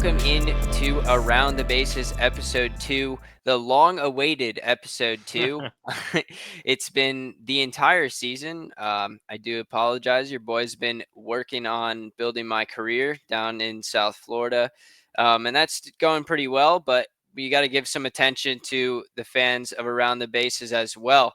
welcome into Around the Bases episode 2, the long-awaited episode 2. It's been the entire season. I do apologize. Your boy's been working on building my career down in South Florida, and that's going pretty well, but we got to give some attention to the fans of Around the Bases as well.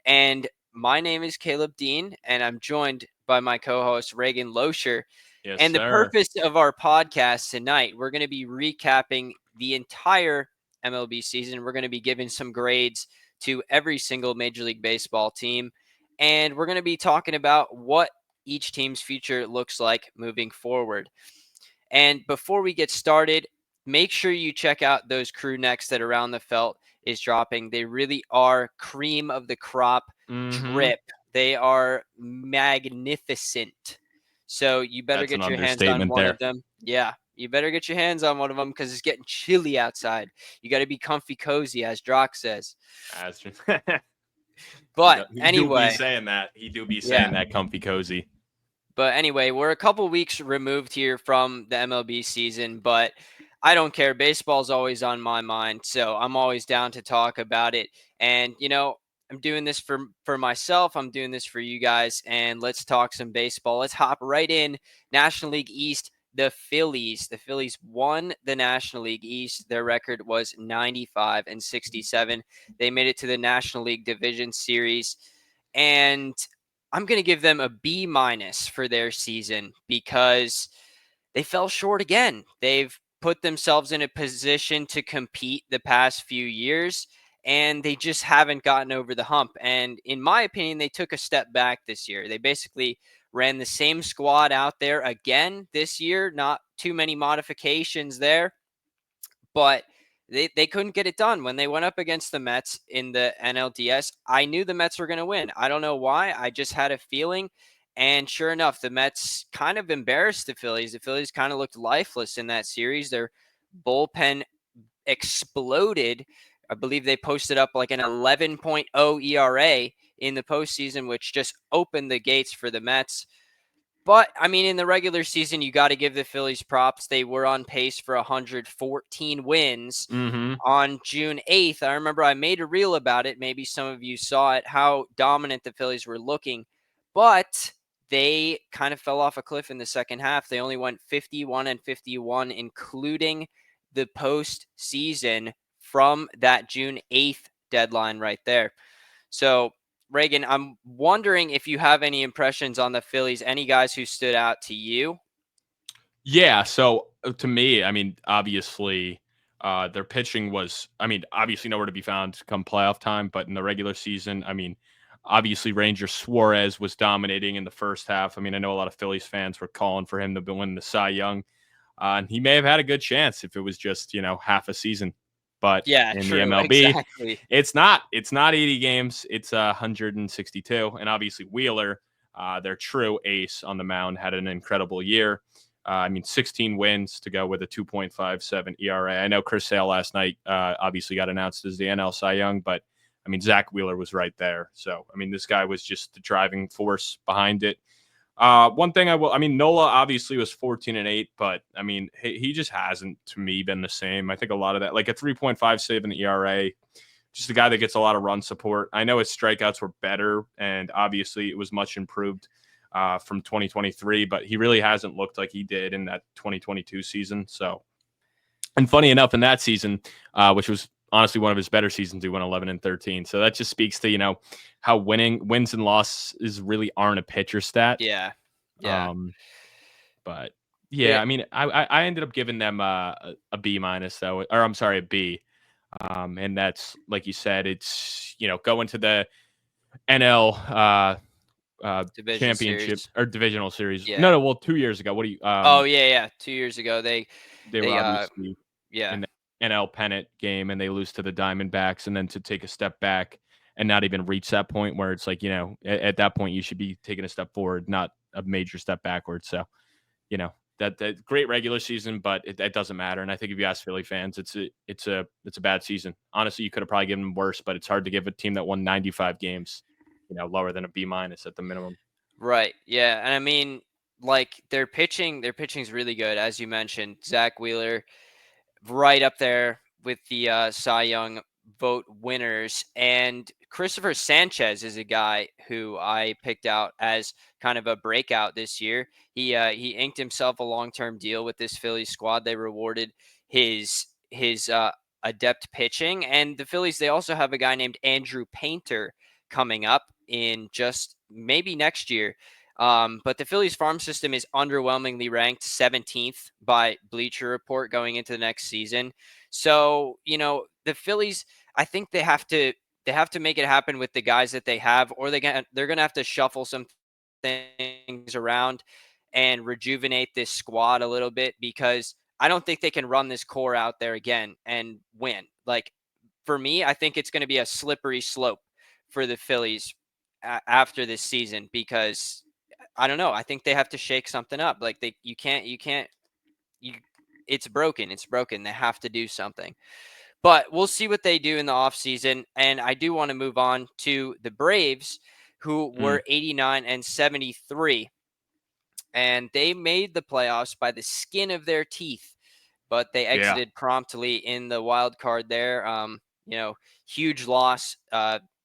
And my name is Caleb Dean, and I'm joined by my co-host, Reagan Loer. Yes, And the sir. purpose of our podcast tonight, we're going to be recapping the entire MLB season. We're going to be giving some grades to every single Major League Baseball team. And we're going to be talking about what each team's future looks like moving forward. And before we get started, make sure you check out those crew necks that Around the Felt is dropping. They really are cream of the crop drip. They are magnificent. So you better That's an get your hands on understatement one there. of them. Yeah, you better get your hands on one of them because it's getting chilly outside. You got to be comfy cozy, as Drock says. That's true. But he anyway, do be saying that. He do be Yeah. saying that comfy cozy. But anyway, we're a couple weeks removed here from the MLB season, but I don't care. Baseball's always on my mind, so I'm always down to talk about it. And I'm doing this for myself. I'm doing this for you guys, and let's talk some baseball. Let's hop right in. National League East, the Phillies. The Phillies won the National League East. Their record was 95-67. They made it to the National League Division Series, and I'm going to give them a B- for their season because they fell short again. They've put themselves in a position to compete the past few years, and they just haven't gotten over the hump. And in my opinion, they took a step back this year. They basically ran the same squad out there again this year, not too many modifications there, but they couldn't get it done. When they went up against the Mets in the NLDS, I knew the Mets were going to win. I don't know why. I just had a feeling. And sure enough, the Mets kind of embarrassed the Phillies. The Phillies kind of looked lifeless in that series. Their bullpen exploded. I believe they posted up like an 11.0 ERA in the postseason, which just opened the gates for the Mets. But, I mean, in the regular season, you got to give the Phillies props. They were on pace for 114 wins on June 8th. I remember I made a reel about it. Maybe some of you saw it, how dominant the Phillies were looking. But they kind of fell off a cliff in the second half. They only went 51-51, including the postseason from that June 8th deadline right there. So, Reagan, I'm wondering if you have any impressions on the Phillies, any guys who stood out to you? Yeah, so to me, I mean, obviously, their pitching was, obviously nowhere to be found come playoff time, but in the regular season, obviously Ranger Suarez was dominating in the first half. I mean, I know a lot of Phillies fans were calling for him to win the Cy Young, and he may have had a good chance if it was just, half a season. But Yeah, in true, the MLB, exactly. it's not 80 games. It's 162. And obviously Wheeler, their true ace on the mound, had an incredible year. 16 wins to go with a 2.57 ERA. I know Chris Sale last night obviously got announced as the NL Cy Young, but Zach Wheeler was right there. So, this guy was just the driving force behind it. One thing Nola obviously was 14-8, but he just hasn't, to me, been the same. I think a lot of that, like a 3.57 ERA, just a guy that gets a lot of run support. I know his strikeouts were better, and obviously it was much improved from 2023, but he really hasn't looked like he did in that 2022 season. So, and funny enough, in that season, which was honestly one of his better seasons, he went 11-13. So that just speaks to, how wins and losses really aren't a pitcher stat. Yeah. But yeah, I ended up giving them a B- though, or I'm sorry, a B. And that's, like you said, it's, going to the NL Division championship series. or divisional series. Yeah. No, well, 2 years ago. What do you? Oh, yeah. 2 years ago, they Were obviously yeah. in the NL pennant game, and they lose to the Diamondbacks, and then to take a step back and not even reach that point where it's like, at that point you should be taking a step forward, not a major step backwards. So, that great regular season, but it doesn't matter. And I think if you ask Philly fans, it's a bad season. Honestly, you could have probably given them worse, but it's hard to give a team that won 95 games, lower than a B- at the minimum. Right. Yeah. And like their pitching's really good, as you mentioned. Zach Wheeler, right up there with the Cy Young vote winners. And Christopher Sanchez is a guy who I picked out as kind of a breakout this year. He inked himself a long-term deal with this Phillies squad. They rewarded his adept pitching, and the Phillies, they also have a guy named Andrew Painter coming up in just maybe next year. But the Phillies farm system is underwhelmingly ranked 17th by Bleacher Report going into the next season. So, the Phillies, I think they have to make it happen with the guys that they have, or they're going to have to shuffle some things around and rejuvenate this squad a little bit, because I don't think they can run this core out there again and win. Like, for me, I think it's going to be a slippery slope for the Phillies after this season, because I don't know. I think they have to shake something up. Like, you can't, you. It's broken. It's broken. They have to do something. But we'll see what they do in the offseason. And I do want to move on to the Braves, who were 89 and 73, and they made the playoffs by the skin of their teeth, but they Yeah. exited promptly in the wild card there. Huge loss.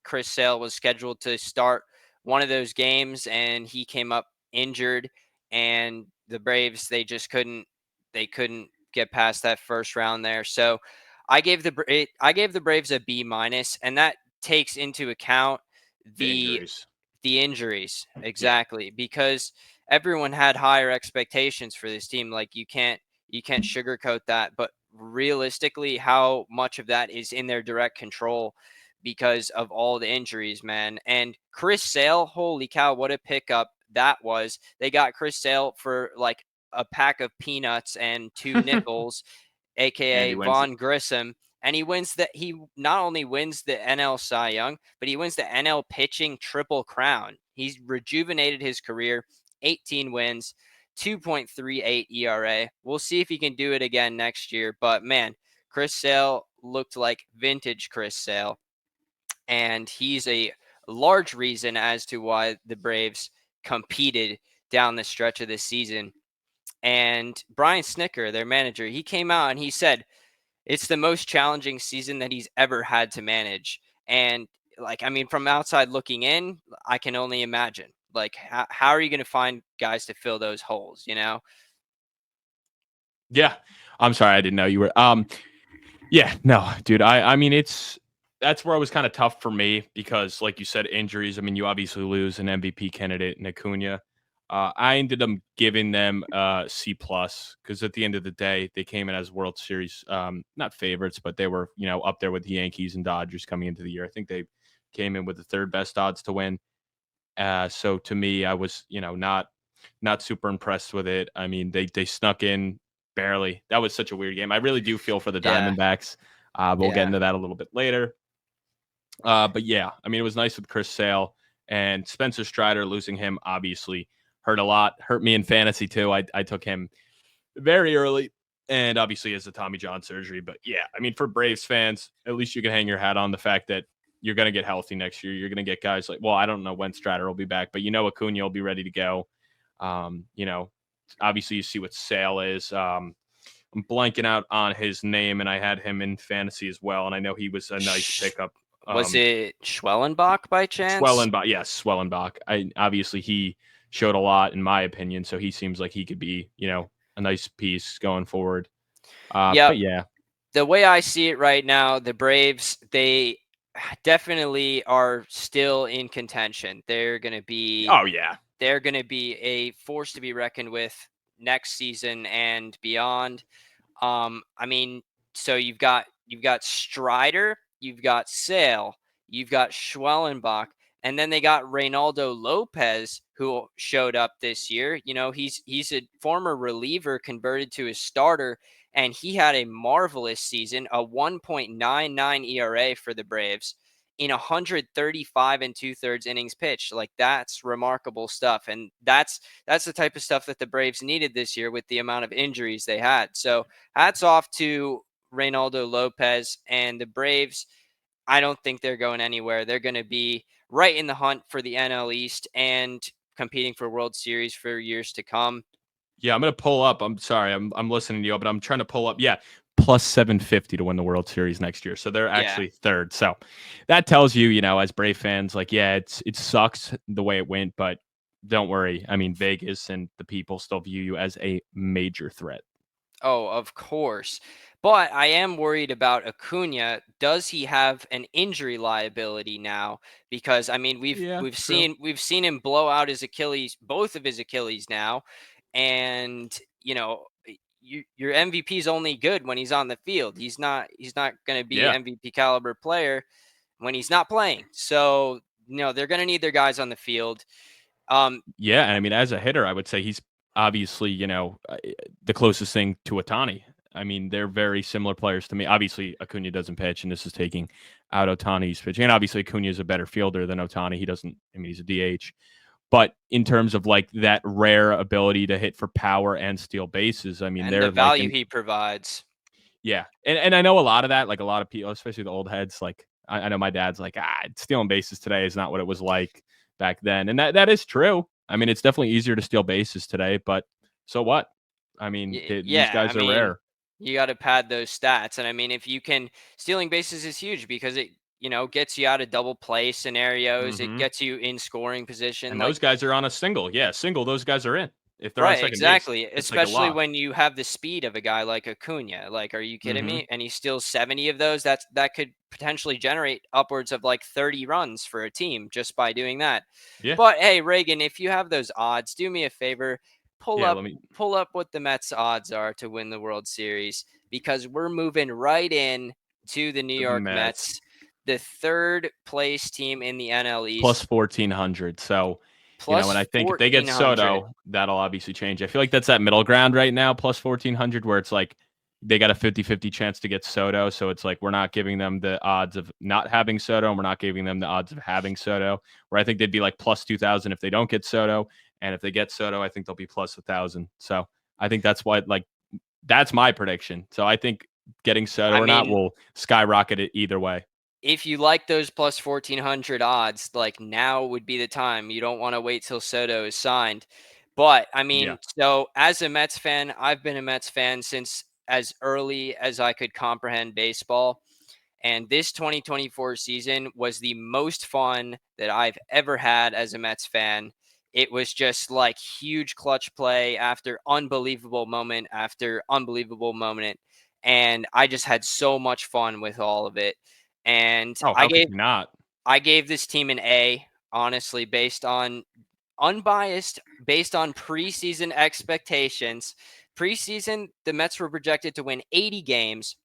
Chris Sale was scheduled to start one of those games, and he came up injured. And the Braves, they couldn't get past that first round there. So I gave the Braves a B minus, and that takes into account The the injuries. the injuries, Yeah. exactly, because everyone had higher expectations for this team. Like, you can't sugarcoat that, but realistically, how much of that is in their direct control because of all the injuries, man. And Chris Sale, holy cow, what a pickup that was. They got Chris Sale for like a pack of peanuts and two nickels, And aka he wins it. Vaughn Grissom. And he not only wins the NL Cy Young, but he wins the NL pitching triple crown. He's rejuvenated his career, 18 wins, 2.38 ERA. We'll see if he can do it again next year. But man, Chris Sale looked like vintage Chris Sale, and he's a large reason as to why the Braves competed down the stretch of this season. And Brian Snicker, their manager, he came out and he said it's the most challenging season that he's ever had to manage. And like, I mean, from outside looking in, I can only imagine. Like, how are you going to find guys to fill those holes, you know? Yeah. I'm sorry, I didn't know you were. Yeah, no, dude. I mean, that's where it was kind of tough for me because, like you said, injuries. I mean, you obviously lose an MVP candidate in Acuna. I ended up giving them C plus because at the end of the day, they came in as World Series not favorites, but they were up there with the Yankees and Dodgers coming into the year. I think they came in with the third best odds to win. So to me, I was not super impressed with it. I mean, they snuck in barely. That was such a weird game. I really do feel for the Yeah. Diamondbacks. We'll get Yeah. into that a little bit later. But yeah, I mean, it was nice with Chris Sale and Spencer Strider. Losing him obviously hurt a lot. Hurt me in fantasy too. I took him very early, and obviously has a Tommy John surgery. But yeah, I mean, for Braves fans, at least you can hang your hat on the fact that you're going to get healthy next year. You're going to get guys like, well, I don't know when Strider will be back, but Acuna will be ready to go. Obviously you see what Sale is. I'm blanking out on his name, and I had him in fantasy as well, and I know he was a nice pickup. Was it Schwellenbach by chance? Swellenbach, yes, Swellenbach. Obviously he showed a lot in my opinion, so he seems like he could be, a nice piece going forward. Yep. But yeah, The way I see it right now, the Braves, they definitely are still in contention. oh yeah, They're going to be a force to be reckoned with next season and beyond. I mean, so you've got Strider, you've got Sale, you've got Schwellenbach, and then they got Reynaldo Lopez, who showed up this year. He's a former reliever converted to a starter, and he had a marvelous season, a 1.99 ERA for the Braves in 135 and two-thirds innings pitched. Like, that's remarkable stuff, and that's the type of stuff that the Braves needed this year with the amount of injuries they had. So hats off to Reynaldo Lopez and the Braves. I don't think they're going anywhere. They're going to be right in the hunt for the NL East. And competing for World Series for years to come. Yeah, I'm gonna pull up. I'm sorry, I'm listening to you, but I'm trying to pull up. Yeah, plus 750 to win the World Series next year. So they're Yeah. actually third. So that tells you, as Brave fans, like, yeah, it sucks the way it went, but don't worry. I mean, Vegas and the people still view you as a major threat. Oh, of course. But I am worried about Acuna. Does he have an injury liability now? Because I mean, we've Yeah, we've true. seen we've seen him blow out his Achilles, both of his Achilles now, and your MVP is only good when he's on the field. He's not going to be Yeah. MVP caliber player when he's not playing. So they're going to need their guys on the field. Um, Yeah, and I mean, as a hitter, I would say he's obviously, the closest thing to Otani. I mean, they're very similar players to me. Obviously, Acuna doesn't pitch, and this is taking out Otani's pitching. And obviously, Acuna is a better fielder than Otani. He doesn't. I mean, he's a DH. But in terms of like that rare ability to hit for power and steal bases, I mean, and the they're like value an he provides. yeah, and I know a lot of that, like a lot of people, especially the old heads. Like I know my dad's like, stealing bases today is not what it was like back then, and that is true. I mean, it's definitely easier to steal bases today, but so what? I mean, these Yeah, I guys are mean, rare. you got to pad those stats. And I mean, if you can, stealing bases is huge because it, gets you out of double play scenarios. It Hmm. gets you in scoring position. And Like, those guys are on a single. Yeah, single. Those guys are in. If they're on right, second base, exactly. it's like a Especially lock. when you have the speed of a guy like Acuna. Like, are you kidding Hmm. me? And he steals 70 of those. That could potentially generate upwards of like 30 runs for a team just by doing that. Yeah, But hey, Reagan, if you have those odds, do me a favor, pull yeah. up Let me pull up what the Mets odds are to win the World Series because we're moving right in to the New the York Mets Mets, the third place team in the NL plus East, 1400. So and plus I think if they get 1400. Soto, that'll obviously change. I feel like that's that middle ground right now, plus 1400, where it's like they got a 50-50 chance to get Soto. So it's like we're not giving them the odds of not having Soto, and we're not giving them the odds of having Soto, where I think they'd be like plus 2000 if they don't get Soto. And if they get Soto, I think they'll be plus 1000. So I think that's what, like, that's my prediction. So I think getting Soto I or not mean, will skyrocket it either way. if you like those plus 1400 odds, like now would be the time. You don't want to wait till Soto is signed. But I Yeah. mean, so as a Mets fan, I've been a Mets fan since as early as I could comprehend baseball. And this 2024 season was the most fun that I've ever had as a Mets fan. It was just like huge clutch play after unbelievable moment after unbelievable moment. And I just had so much fun with all of it. And Oh, I how could gave you not? I gave this team an A, honestly, based on unbiased, based on preseason expectations. Preseason, the Mets were projected to win 80 games.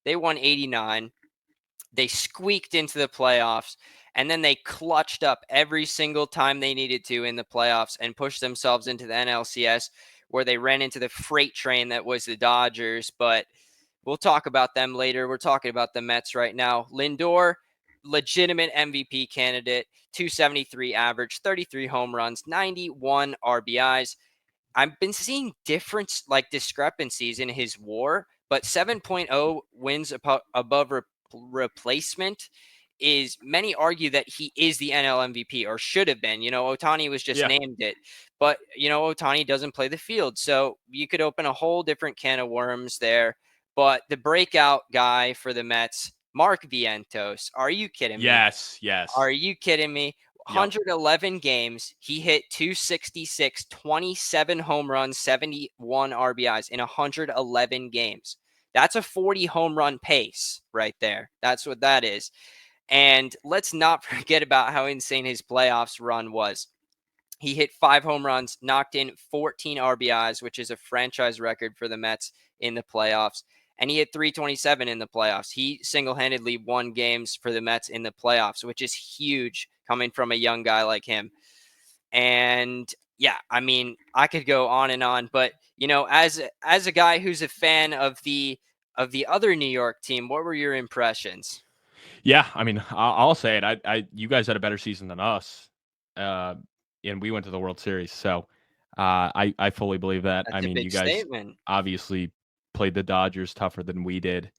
They won 89. They squeaked into the playoffs, and then they clutched up every single time they needed to in the playoffs and pushed themselves into the NLCS, where they ran into the freight train that was the Dodgers. But we'll talk about them later. We're talking about the Mets right now. Lindor, legitimate MVP candidate, 273 average, 33 home runs, 91 RBIs. I've been seeing different like discrepancies in his WAR, but 7.0 wins above replacement is many argue that he is the NL MVP or should have been. Otani was just Yeah. named it, but Otani doesn't play the field, so you could open a whole different can of worms there. But the breakout guy for the Mets, Mark Vientos, are you kidding me? Yes. Are Yes. you kidding me? Yep. 111 games. He hit 266, 27 home runs, 71 RBIs in 111 games. That's a 40 home run pace right there. That's what that is. And let's not forget about how insane his playoffs run was. He hit 5 home runs, knocked in 14 RBIs, which is a franchise record for the Mets in the playoffs. And he hit 327 in the playoffs. He single handedly won games for the Mets in the playoffs, which is huge coming from a young guy like him. And yeah, I mean, I could go on and on, but as a guy who's a fan of the other New York team, what were your impressions? Yeah, I mean, I'll say it. You guys had a better season than us, uh, and we went to the World Series. So, I fully believe that. I That's a mean, you big guys statement. obviously played the Dodgers tougher than we did,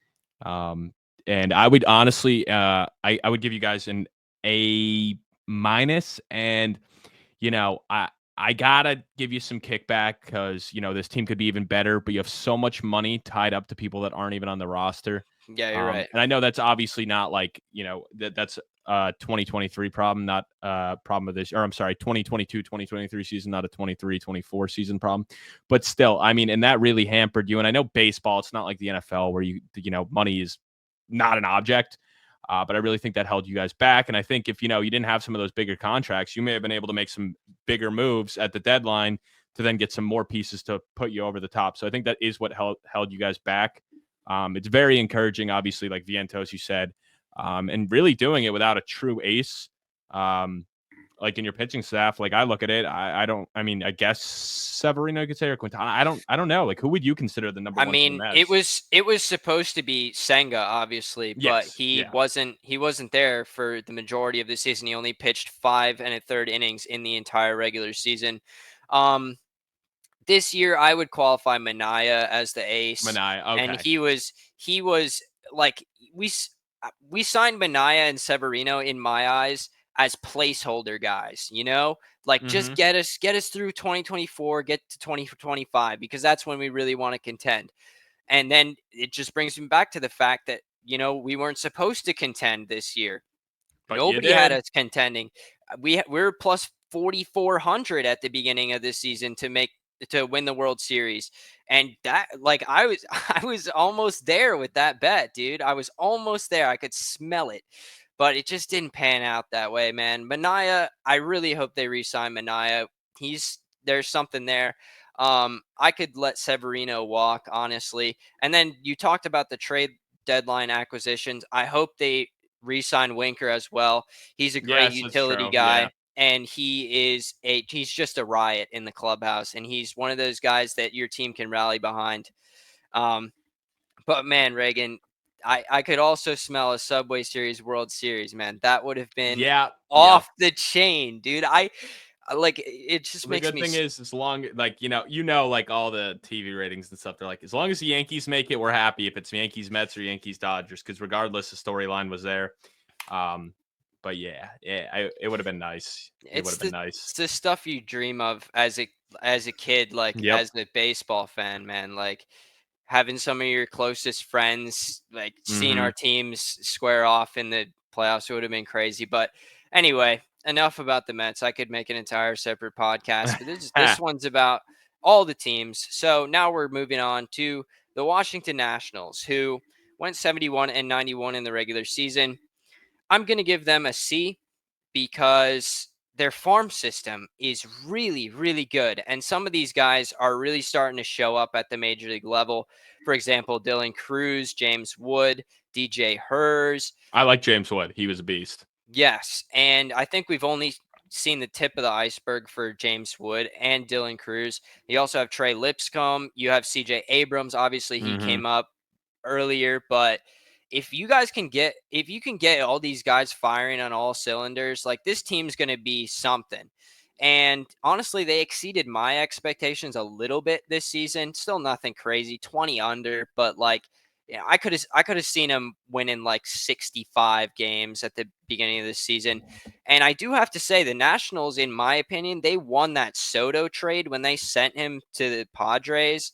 um, and I would honestly, I would give you guys an A minus, and I I gotta give you some kickback because this team could be even better, but you have so much money tied up to people that aren't even on the roster. Yeah, you're right. And I know that's obviously not like that's a 2023 problem, not a problem of this, or I'm sorry, 2022, 2023 season, not a 23, 24 season problem. But still, I mean, and that really hampered you. And I know baseball, it's not like the NFL where money is not an object. But I really think that held you guys back. And I think if you didn't have some of those bigger contracts, you may have been able to make some bigger moves at the deadline to then get some more pieces to put you over the top. So I think that is what held you guys back. It's very encouraging, obviously, like Vientos, you said, and really doing it without a true ace. Like in your pitching staff, like I look at it, I guess Severino could say or Quintana. I don't know. Like who would you consider the number I one for the mean, it Mets? was supposed to be Senga, obviously, but Yes. he Yeah. wasn't there for the majority of the season. He only pitched 5 1/3 innings in the entire regular season. Um, this year, I would qualify Manaya as the ace, Manai. and Okay. he was like we signed Manaya and Severino in my eyes as placeholder guys. Like just Mm-hmm. get us through 2024, get to 2025 because that's when we really want to contend. And then it just brings me back to the fact that we weren't supposed to contend this year. But you Nobody had did. us contending. We're plus 4,400 at the beginning of this season to win the World Series, and that I was I was almost there with that bet, dude. I was almost there. I could smell it, but it just didn't pan out that way, man. Manaya, I really hope they re-sign Manaya. There's something there. I could let Severino walk, honestly. And then you talked about the trade deadline acquisitions. I hope they re-sign Winker as well. He's a great Yes, that's utility true. Yeah. guy, and he's just a riot in the clubhouse, and he's one of those guys that your team can rally behind. Um, but man, Reagan, I could also smell a Subway Series World Series, man. That would have been Yeah. Yep. off the chain, dude. It just The makes good me thing is, as long like like all the TV ratings and stuff, they're like, as long as the Yankees make it, we're happy. If it's Yankees Mets or Yankees Dodgers, because regardless, the storyline was there. Um, but it would have been nice. It would it's have been the nice. it's the stuff you dream of as a kid, like Yep. as a baseball fan, man. Like having some of your closest friends, like seeing Mm-hmm. our teams square off in the playoffs would have been crazy. But anyway, enough about the Mets. I could make an entire separate podcast, but this one's about all the teams. So now we're moving on to the Washington Nationals, who went 71-91 in the regular season. I'm going to give them a C because their farm system is really, really good. And some of these guys are really starting to show up at the major league level. For example, Dylan Cruz, James Wood, DJ Hers. I like James Wood. He was a beast. Yes. And I think we've only seen the tip of the iceberg for James Wood and Dylan Cruz. You also have Trey Lipscomb. You have CJ Abrams. Obviously, he Mm-hmm. came up earlier, but if you can get all these guys firing on all cylinders, like this team's going to be something. And honestly, they exceeded my expectations a little bit this season. Still nothing crazy, 20 under, but I could have seen them winning like 65 games at the beginning of the season. And I do have to say the Nationals, in my opinion, they won that Soto trade when they sent him to the Padres.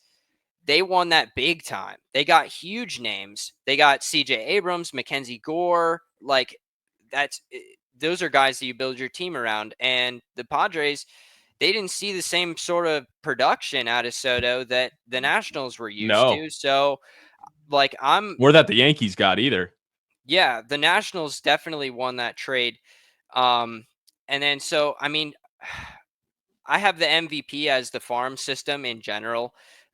They won that big time. They got huge names. They got CJ Abrams, Mackenzie Gore. That's those are guys that you build your team around. And the Padres, they didn't see the same sort of production out of Soto that the Nationals were used No, to. So, like I'm or that the Yankees got either. yeah, the Nationals definitely won that trade. Um and then so I mean I have the MVP as the farm system in general,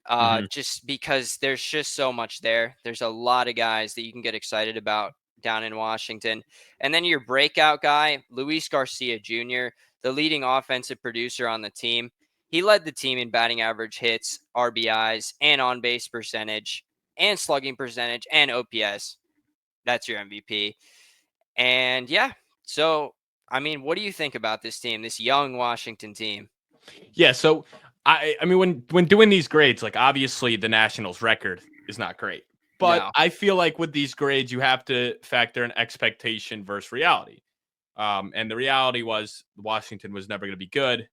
Mm-hmm. just because there's just so much there. There's a lot of guys that you can get excited about down in Washington. And then your breakout guy, Luis Garcia Jr., the leading offensive producer on the team. He led the team in batting average, hits, RBIs, and on base percentage, and slugging percentage, and OPS. That's your MVP. And yeah, so I mean, what do you think about this team, this young Washington team? Yeah, so I mean when doing these grades, like obviously the Nationals record is not great. But No. I feel like with these grades you have to factor in expectation versus reality. And the reality was Washington was never going to be good.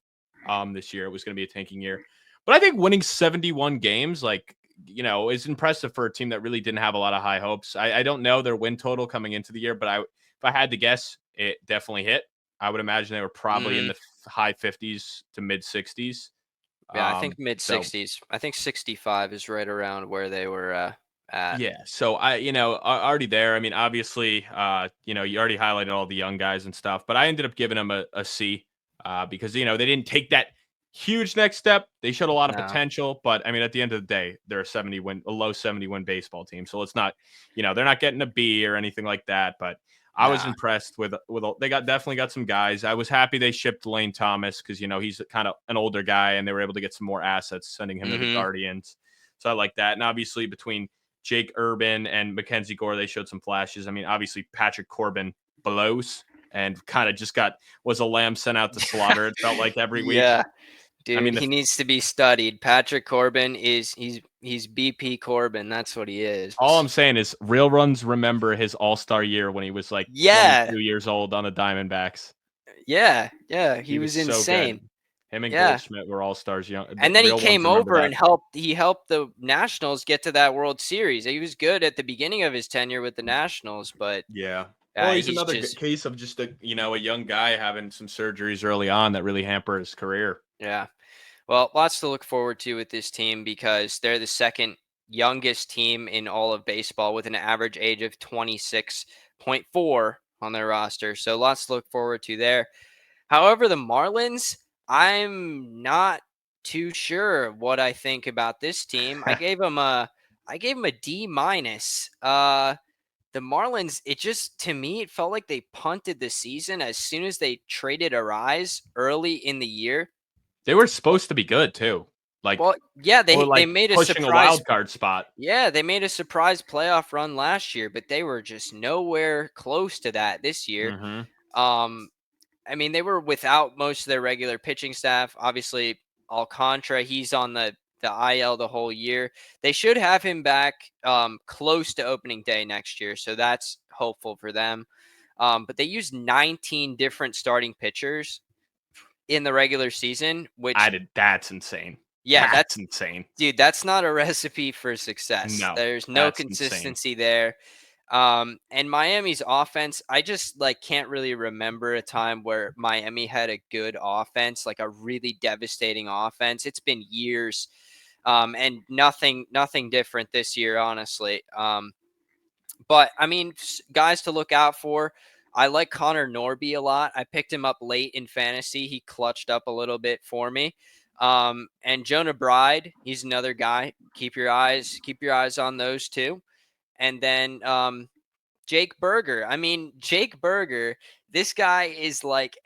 this year. It was going to be a tanking year. But I think winning 71 games, like, is impressive for a team that really didn't have a lot of high hopes. I don't know their win total coming into the year, but if I had to guess, it definitely hit. I would imagine they were probably in the high 50s to mid 60s. Yeah, I think mid So 60s. I think 65 is right around where they were at. yeah, so already there. I mean, obviously, you already highlighted all the young guys and stuff, but I ended up giving them a C, because they didn't take that huge next step. They showed a lot of No. potential, but I mean, at the end of the day, they're a low 70 win baseball team. So let's not, they're not getting a B or anything like that. But I was Nah. impressed they definitely got some guys. I was happy they shipped Lane Thomas because he's kind of an older guy, and they were able to get some more assets, sending him to the Guardians. So I like that, and obviously between Jake Urban and Mackenzie Gore, they showed some flashes. I mean, obviously Patrick Corbin blows and kind of just was a lamb sent out to slaughter. It felt like every week. Yeah. I Dude, mean, he needs to be studied. Patrick Corbin he's BP Corbin. That's what he is. all I'm saying is real runs remember his All-Star year when he was like Yeah. 22 years old on the Diamondbacks. Yeah. He He was was so good. insane. Him and Yeah. Goldschmidt were All-Stars young. The And then he real ones came remember over that. and he helped the Nationals get to that World Series. He was good at the beginning of his tenure with the Nationals, but Yeah. Well, he's he's another just case of just a young guy having some surgeries early on that really hamper his career. yeah. Well, lots to look forward to with this team because they're the second youngest team in all of baseball with an average age of 26.4 on their roster. So lots to look forward to there. However, the Marlins, I'm not too sure what I think about this team. I gave them a D minus. The Marlins, it just to me, it felt like they punted the season as soon as they traded Arise early in the year. They were supposed to be good too. Like, Well, yeah, or they like made a pushing a surprise. wild card spot. Yeah, they made a surprise playoff run last year, but they were just nowhere close to that this year. Mm-hmm. Um, I mean, they were without most of their regular pitching staff. Obviously, Alcantara, he's on the IL the whole year. They should have him back close to opening day next year, so that's hopeful for them. But they used 19 different starting pitchers in the regular season, which That's insane. yeah, That's insane. dude, that's not a recipe for success. No, There's no that's insane. consistency there. And Miami's offense, I just can't really remember a time where Miami had a good offense, like a really devastating offense. It's been years. And nothing different this year, honestly. But I mean, guys to look out for. I like Connor Norby a lot. I picked him up late in fantasy. He clutched up a little bit for me. And Jonah Bride, he's another guy. Keep your eyes on those two. And then Jake Berger. I mean, Jake Berger, this guy is like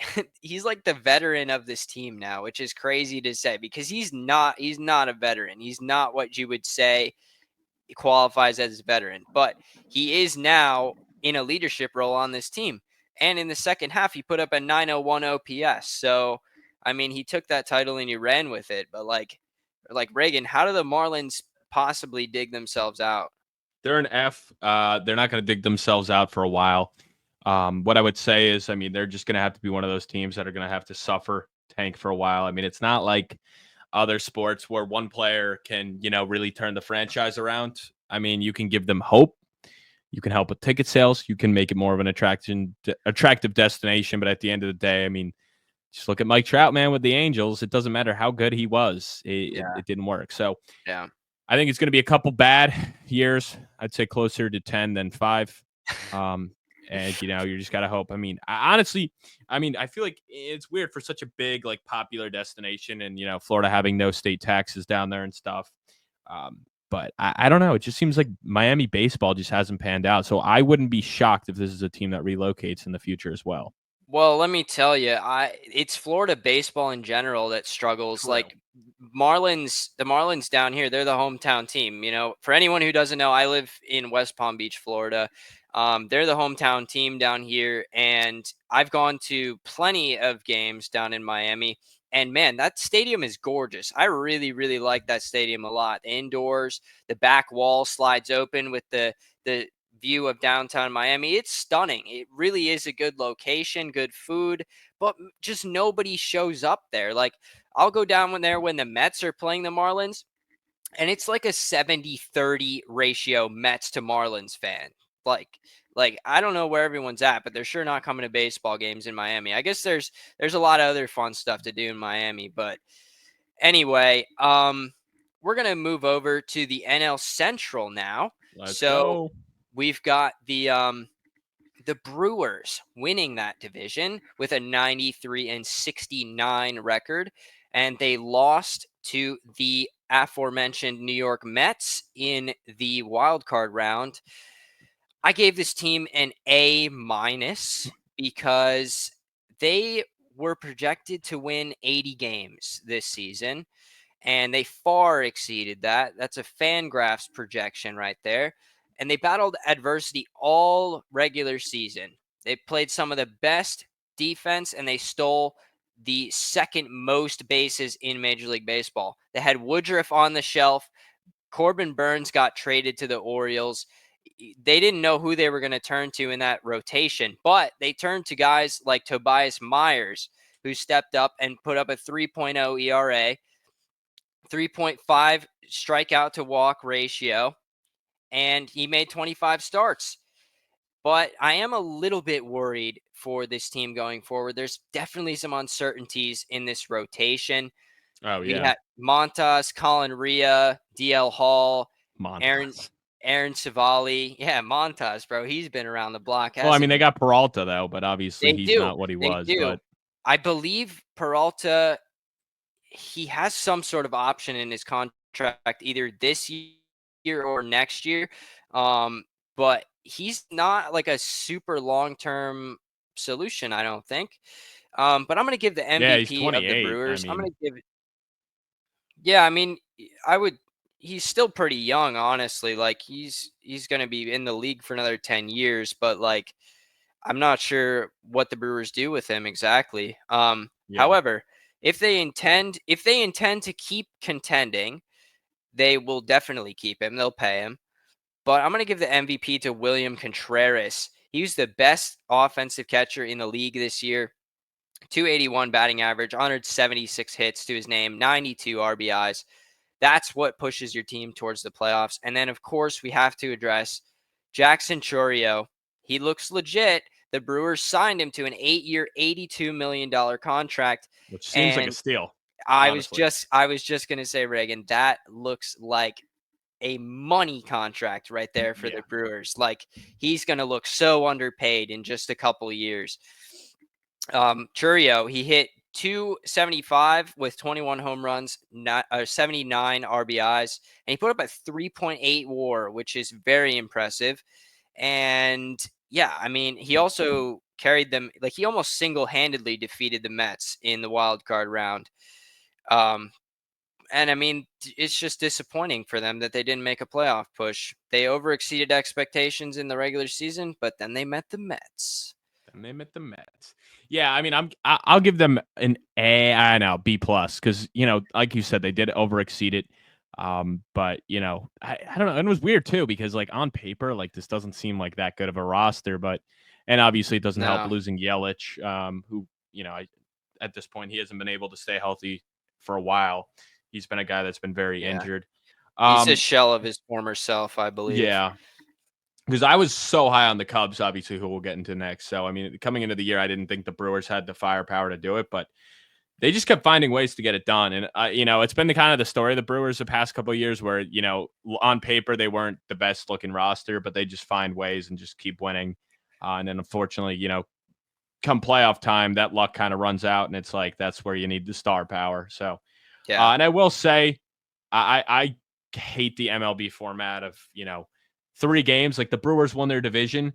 he's like the veteran of this team now, which is crazy to say because he's not a veteran. He's not what you would say qualifies as a veteran, but he is now in a leadership role on this team. And in the second half, he put up a 901 OPS. So, I mean, he took that title and he ran with it. But like Reagan, how do the Marlins possibly dig themselves out? They're an F. They're not going to dig themselves out for a while. What I would say is, I mean, they're just going to have to be one of those teams that are going to have to suffer, tank for a while. I mean, it's not like other sports where one player can, really turn the franchise around. I mean, you can give them hope. You can help with ticket sales. You can make it more of an attractive destination. But at the end of the day, I mean, just look at Mike Trout, man, with the Angels. It doesn't matter how good he was. It didn't work. So Yeah. I think it's going to be a couple bad years. I'd say closer to 10 than 5. And you just got to hope. I mean, honestly, I feel like it's weird for such a big, like, popular destination and, Florida having no state taxes down there and stuff. But I don't know. It just seems like Miami baseball just hasn't panned out. So I wouldn't be shocked if this is a team that relocates in the future as well. Well, let me tell you, it's Florida baseball in general that struggles. True. Like the Marlins down here, they're the hometown team. For anyone who doesn't know, I live in West Palm Beach, Florida. They're the hometown team down here, and I've gone to plenty of games down in Miami. And man, that stadium is gorgeous. I really, really like that stadium a lot. The indoors, the back wall slides open with the view of downtown Miami. It's stunning. It really is a good location, good food, but just nobody shows up there. Like, I'll go down there when the Mets are playing the Marlins, and it's like a 70-30 ratio Mets to Marlins fan. Like, I don't know where everyone's at, but they're sure not coming to baseball games in Miami. I guess there's a lot of other fun stuff to do in Miami, but anyway, we're gonna move over to the NL Central now. Let's So go. we've got the Brewers winning that division with a 93-69 record, and they lost to the aforementioned New York Mets in the wild card round. I gave this team an A minus because they were projected to win 80 games this season, and they far exceeded that. That's a Fangraphs projection right there. And they battled adversity all regular season. They played some of the best defense, and they stole the second most bases in Major League Baseball. They had Woodruff on the shelf. Corbin Burns got traded to the Orioles. They didn't know who they were going to turn to in that rotation, but they turned to guys like Tobias Myers, who stepped up and put up a 3.0 ERA, 3.5 strikeout to walk ratio, and he made 25 starts. But I am a little bit worried for this team going forward. There's definitely some uncertainties in this rotation. Oh We yeah, had Montas, Colin Ria, DL Hall, Aaron Montas. Aaron Savali. Yeah, Montas, bro. He's been around the block, Well, I mean, hasn't they he? got Peralta though, but obviously They he's do. not what he They was. do. But I believe Peralta, he has some sort of option in his contract either this year or next year. But he's not like a super long-term solution, I don't think. But I'm going to give the yeah, he's MVP of the 28. I Brewers. I'm going mean, to give Yeah, I mean, I would he's still pretty young, honestly. Like he's going to be in the league for another 10 years, but like I'm not sure what the Brewers do with him exactly. yeah, However, if they intend to keep contending, they will definitely keep him. They'll pay him. But I'm going to give the MVP to William Contreras. He was the best offensive catcher in the league this year. 281 batting average, 176 hits to his name, 92 RBIs. That's what pushes your team towards the playoffs. And then, of course, we have to address Jackson Chourio. He looks legit. The Brewers signed him to an 8-year, $82 million contract. which seems like a And steal, I was honestly. just I was just gonna say, Reagan, that looks like a money contract right there for Yeah, the Brewers. Like he's gonna look so underpaid in just a couple years. Chourio, he hit 275 with 21 home runs, 79 RBIs, and he put up a 3.8 WAR, which is very impressive. And yeah, I mean, he also carried them like he almost single-handedly defeated the Mets in the wild card round. Um, and I mean, it's just disappointing for them that they didn't make a playoff push. They overexceeded expectations in the regular season, but then they met the Mets. and they met the Mets. Yeah, I mean, I'll give them an A. I know B plus because like you said, they did overexceed it. But I don't know. And it was weird too because like on paper, like this doesn't seem like that good of a roster, but and obviously it doesn't help No, losing Yelich, who at this point he hasn't been able to stay healthy for a while. He's been a guy that's been very yeah, injured. he's a Um, shell of his former self, I believe. yeah, because I was so high on the Cubs, obviously, who we'll get into next. So, I mean, coming into the year, I didn't think the Brewers had the firepower to do it, but they just kept finding ways to get it done. And, it's been the kind of the story of the Brewers the past couple of years where, on paper, they weren't the best looking roster, but they just find ways and just keep winning. And then, unfortunately, come playoff time, that luck kind of runs out. And it's like, that's where you need the star power. So, Yeah, and I will say, I hate the MLB format of, 3 games. Like the Brewers won their division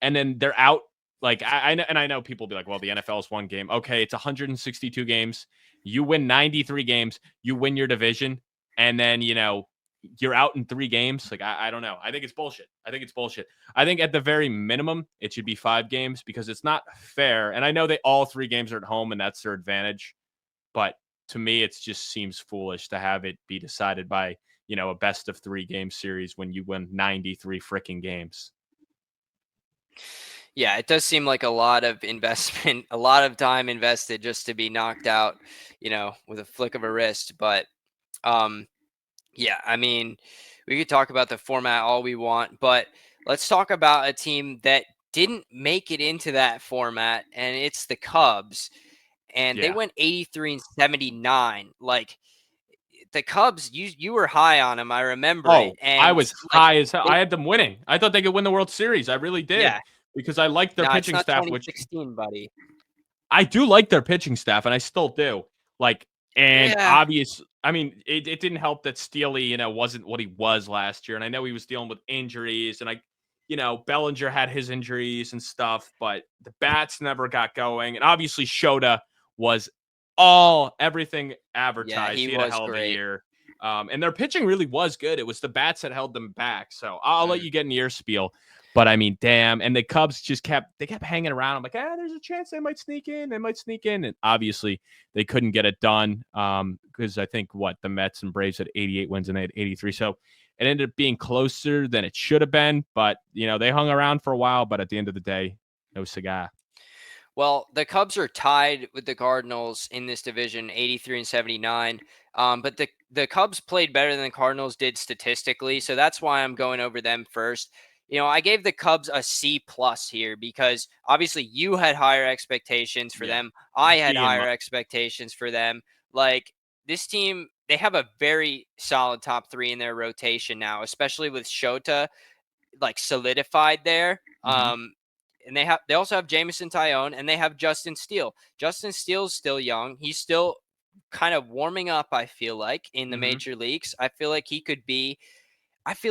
and then they're out. Like I know people will be like, well, the NFL is 1 game. Okay, it's 162 games. You win 93 games. You win your division, and then you're out in 3 games. Like I don't know. I think it's bullshit. I think at the very minimum it should be 5 games because it's not fair. And I know they all 3 games are at home and that's their advantage, but to me it just seems foolish to have it be decided by a best of 3 game series when you win 93 freaking games. Yeah, it does seem like a lot of investment, a lot of time invested just to be knocked out, with a flick of a wrist. But um, yeah, I mean, we could talk about the format all we want, but let's talk about a team that didn't make it into that format, and it's the Cubs. And they Yeah. went 83 and 79. Like the Cubs, you were high on them, I remember it. Oh, I And was like high as hell. they, I had them winning. I thought they could win the World Series. I really did yeah, because I liked their no, it's pitching not staff, which 2016, buddy. I do like their pitching staff, and I still do. Like, and Yeah, obvious. I mean, it didn't help that Steely, wasn't what he was last year, and I know he was dealing with injuries, and Bellinger had his injuries and stuff, but the bats never got going, and obviously Shota was everything yeah, advertised. he He had a was hell of a great. year, and their pitching really was good. It was the bats that held them back. So I'll let Mm. you get in your spiel. But I mean, damn. And the Cubs just kept hanging around. I'm like, there's a chance they might sneak in. They might sneak in. And obviously they couldn't get it done. Because I think the Mets and Braves had 88 wins and they had 83. So it ended up being closer than it should have been. But they hung around for a while, but at the end of the day, no cigar. Well, the Cubs are tied with the Cardinals in this division, 83 and 79. But the Cubs played better than the Cardinals did statistically, so that's why I'm going over them first. I gave the Cubs a C plus here because obviously you had higher expectations for Yeah. them. I had B and higher expectations for them. Like this team, they have a very solid top three in their rotation now, especially with Shota like solidified there. Mhm. And they also have Jameson Tyone and they have Justin Steele. Justin Steele's still young. He's still kind of warming up, I feel like, in the Mhm. major leagues. I feel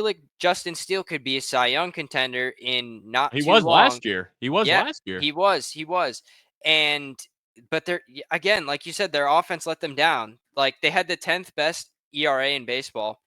like Justin Steele could be a Cy Young contender in not He too was long. last year. He was Yeah, last year. he was. And but they're again, like you said, their offense let them down. Like they had the 10th best ERA in baseball,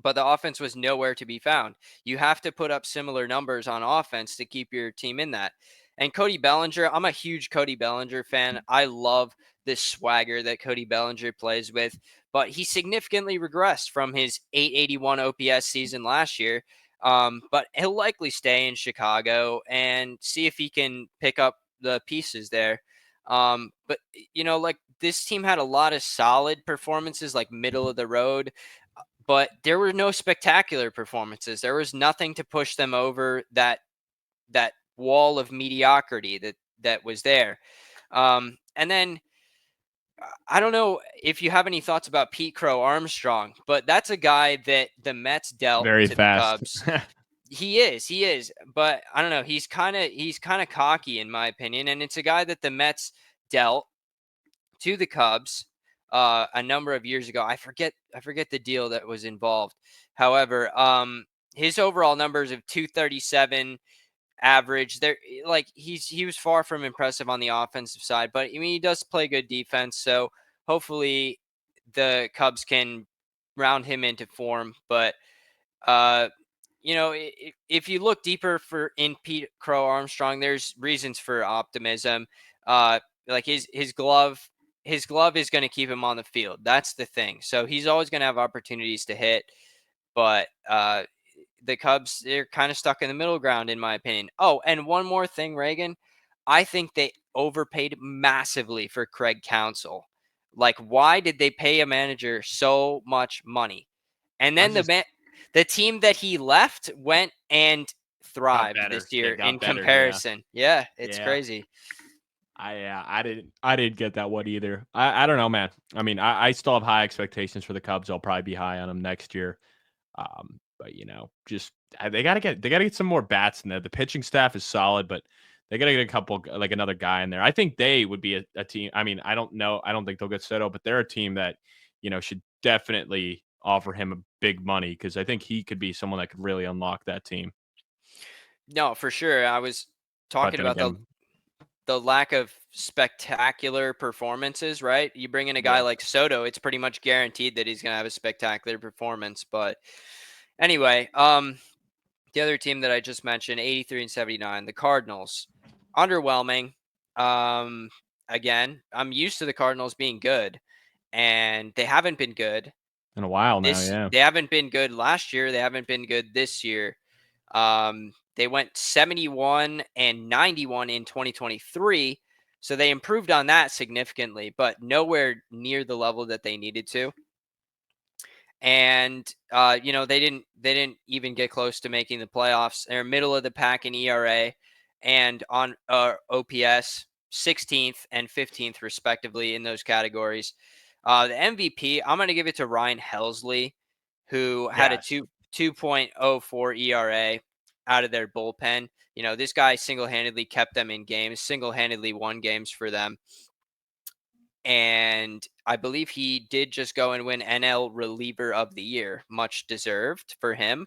but the offense was nowhere to be found. You have to put up similar numbers on offense to keep your team in that. And Cody Bellinger, I'm a huge Cody Bellinger fan. I love this swagger that Cody Bellinger plays with, but he significantly regressed from his 881 OPS season last year. But he'll likely stay in Chicago and see if he can pick up the pieces there. But like this team had a lot of solid performances, like middle of the road, but there were no spectacular performances. There was nothing to push them over that wall of mediocrity that was there. And then I don't know if you have any thoughts about Pete Crow Armstrong, but that's a guy that the Mets dealt Very to the fast. Cubs. He is, but I don't know. He's kind of cocky in my opinion, and it's a guy that the Mets dealt to the Cubs a number of years ago. I forget the deal that was involved. However, his overall numbers of 237 average, there like he was far from impressive on the offensive side, but I mean he does play good defense, so hopefully the Cubs can round him into form. But uh if you look deeper for in Pete Crow Armstrong, there's reasons for optimism. Like his glove is going to keep him on the field. That's the thing. So he's always going to have opportunities to hit, but the Cubs, they're kind of stuck in the middle ground, in my opinion. Oh, and one more thing, Reagan. I think they overpaid massively for Craig Counsell. Like, why did they pay a manager so much money? And I then just the team that he left went and got thrived better. this They year in got better. Yeah. comparison. Yeah, it's Yeah. crazy. I didn't get that one either. I don't know, man. I mean, I still have high expectations for the Cubs. I'll probably be high on them next year. But just they gotta get some more bats in there. The pitching staff is solid, but they gotta get a couple, like another guy in there. I think they would be a team. I mean, I don't know. I don't think they'll get Soto, but they're a team that should definitely offer him a big money because I think he could be someone that could really unlock that team. No, for sure. I was But talking then about the again, the lack of spectacular performances, right? You bring in a guy yeah, like Soto, it's pretty much guaranteed that he's going to have a spectacular performance. But anyway, the other team that I just mentioned, 83 and 79, the Cardinals, underwhelming. Um, Again, I'm used to the Cardinals being good, and they haven't been good. in a while now, This yeah. They haven't been good last year. They haven't been good this year. Um, They went 71 and 91 in 2023. So they improved on that significantly, but nowhere near the level that they needed to. And they didn't even get close to making the playoffs. They're middle of the pack in ERA and on OPS, 16th and 15th respectively in those categories. The MVP, I'm going to give it to Ryan Helsley, who had a Yes. 2.04 ERA out of their bullpen. This guy single-handedly kept them in games, single-handedly won games for them. And I believe he did just go and win NL Reliever of the Year, much deserved for him.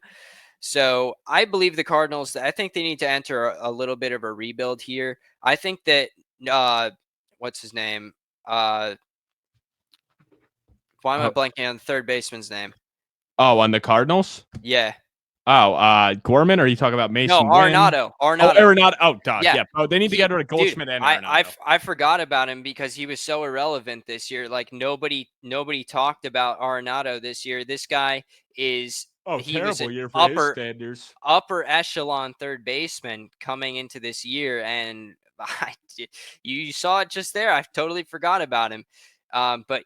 So I believe the Cardinals, I think they need to enter a little bit of a rebuild here. I think that, what's his name? Why am I blanking on the third baseman's name? Oh, on the Cardinals? Yeah. Oh, Gorman? Or are you talking about Mason No, Wynn? Arenado. Oh, Arenado. Oh, duh. Yeah. Oh, they need to get rid of Goldschmidt and Arenado. I forgot about him because he was so irrelevant this year. Like nobody talked about Arenado this year. This guy he was an year for his standards. upper echelon third baseman coming into this year, and you saw it just there. I totally forgot about him. But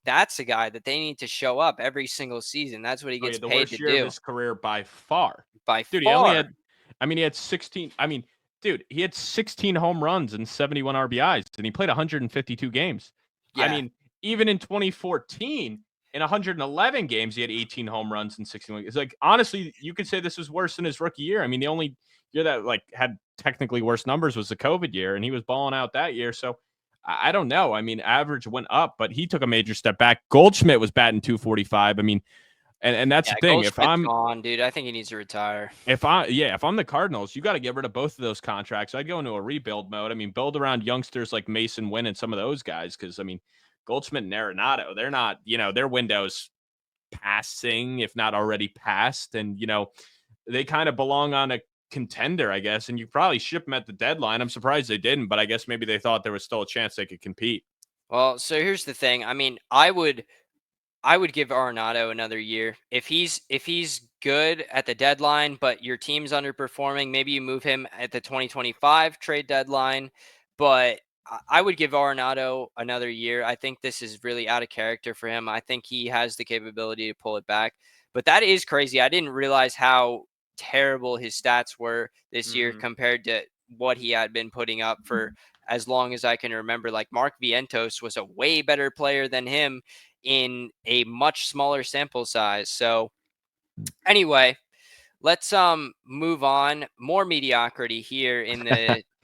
that's a guy that they need to show up every single season. That's what he gets the paid worst to year do of his career by far. Dude, he only had, he had 16. He had 16 home runs and 71 RBIs, and he played 152 games. Yeah. Even in 2014, in 111 games, he had 18 home runs and 61. It's like, honestly, you could say this was worse than his rookie year. The only year that had technically worse numbers was the COVID year, and he was balling out that year. So I don't know. Average went up, but he took a major step back. Goldschmidt was batting 245. And that's the thing. If I'm gone, dude, I think he needs to retire. If I'm the Cardinals, you got to get rid of both of those contracts. I'd go into a rebuild mode. Build around youngsters like Mason Wynn and some of those guys, because Goldschmidt and Arenado, they're not, their window's passing, if not already passed, and they kind of belong on a contender, I guess. And you probably ship them at the deadline. I'm surprised they didn't, but I guess maybe they thought there was still a chance they could compete. Well, so here's the thing. I would give Arenado another year. If he's good at the deadline, but your team's underperforming, maybe you move him at the 2025 trade deadline. But I would give Arenado another year. I think this is really out of character for him. I think he has the capability to pull it back. But that is crazy. I didn't realize how terrible his stats were this year compared to what he had been putting up for as long as I can remember. Like Mark Vientos was a way better player than him in a much smaller sample size. So anyway, let's move on. More mediocrity here in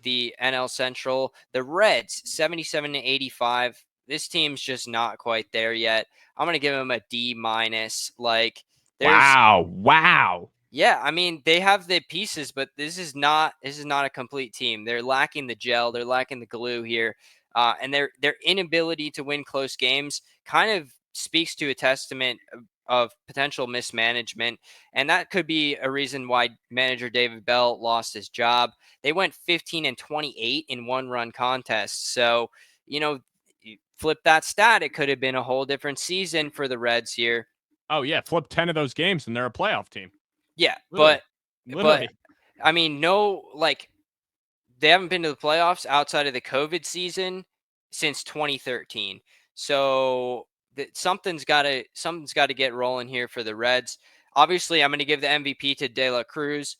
the NL Central. The Reds 77 to 85. This team's just not quite there yet. I'm going to give them a D minus. Like wow. Yeah, they have the pieces, but this is not a complete team. They're lacking the gel, they're lacking the glue here. And their inability to win close games kind of speaks to a testament of potential mismanagement. And that could be a reason why manager David Bell lost his job. They went 15 and 28 in one-run contests. So, you flip that stat, it could have been a whole different season for the Reds here. Oh, yeah. Flip 10 of those games and they're a playoff team. Yeah, Literally. They haven't been to the playoffs outside of the COVID season since 2013. So something's got to get rolling here for the Reds. Obviously, I'm going to give the MVP to De La Cruz.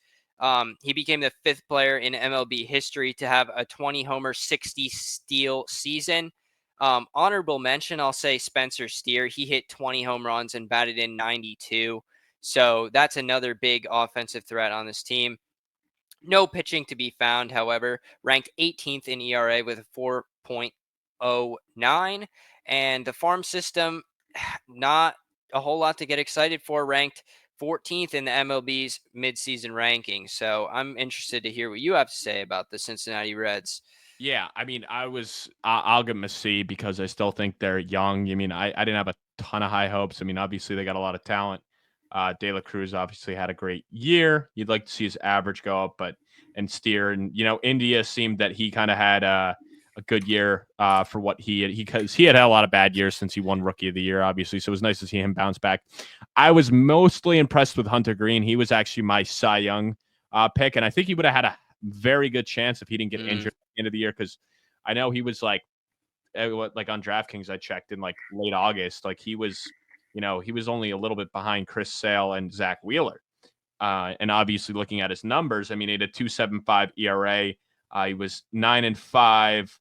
He became the 5th player in MLB history to have a 20 homer, 60 steal season. Honorable mention, I'll say Spencer Steer. He hit 20 home runs and batted in 92. So that's another big offensive threat on this team. No pitching to be found, however, ranked 18th in ERA with a 4.09. And the farm system, not a whole lot to get excited for, ranked 14th in the MLB's midseason ranking. So I'm interested to hear what you have to say about the Cincinnati Reds. Yeah, I'll give them a C because I still think they're young. I didn't have a ton of high hopes. Obviously they got a lot of talent. De La Cruz obviously had a great year. You'd like to see his average go up, and Steer and India seemed that he kind of had a good year for what because he had a lot of bad years since he won Rookie of the Year, obviously. So it was nice to see him bounce back. I was mostly impressed with Hunter Greene. He was actually my Cy Young pick, and I think he would have had a very good chance if he didn't get Mm. injured at the end of the year, because I know he was like on DraftKings I checked in like late August, like he was only a little bit behind Chris Sale and Zach Wheeler. And obviously looking at his numbers, I mean, he had a 2.75 ERA. He was 9-5.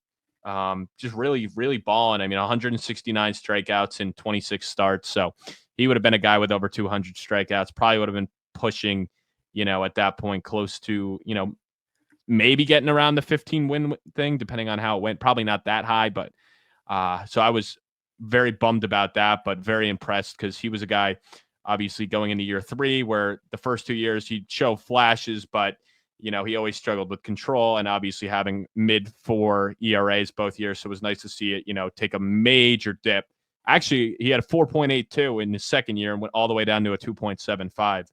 Just really, really balling. I mean, 169 strikeouts in 26 starts. So he would have been a guy with over 200 strikeouts. Probably would have been pushing, at that point, close to, maybe getting around the 15 win thing, depending on how it went. Probably not that high, but so I was very bummed about that, but very impressed because he was a guy, obviously going into year 3, where the first 2 years he'd show flashes, but he always struggled with control, and obviously having mid-4 ERAs both years. So it was nice to see it, take a major dip. Actually, he had a 4.82 in his second year and went all the way down to a 2.75.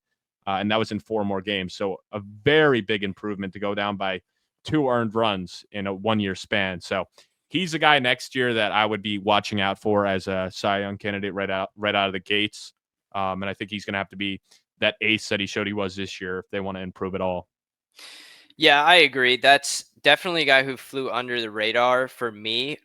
And that was in 4 more games. So a very big improvement to go down by 2 earned runs in a 1-year span. So he's a guy next year that I would be watching out for as a Cy Young candidate right out of the gates. And I think he's going to have to be that ace that he showed he was this year if they want to improve at all. Yeah, I agree. That's definitely a guy who flew under the radar for me.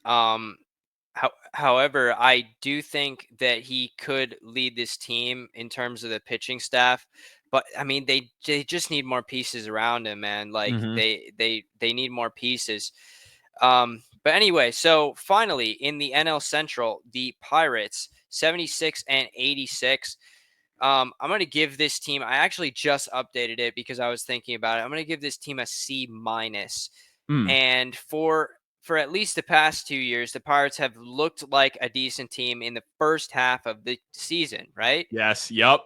However, I do think that he could lead this team in terms of the pitching staff. But I mean, they just need more pieces around him, man. Like Mm-hmm. they need more pieces. But anyway, so finally in the NL Central, the Pirates 76 and 86. I'm gonna give this team. I actually just updated it because I was thinking about it. I'm gonna give this team a C minus. Mm. And for at least the past 2 years, the Pirates have looked like a decent team in the first half of the season, right? Yes. Yep.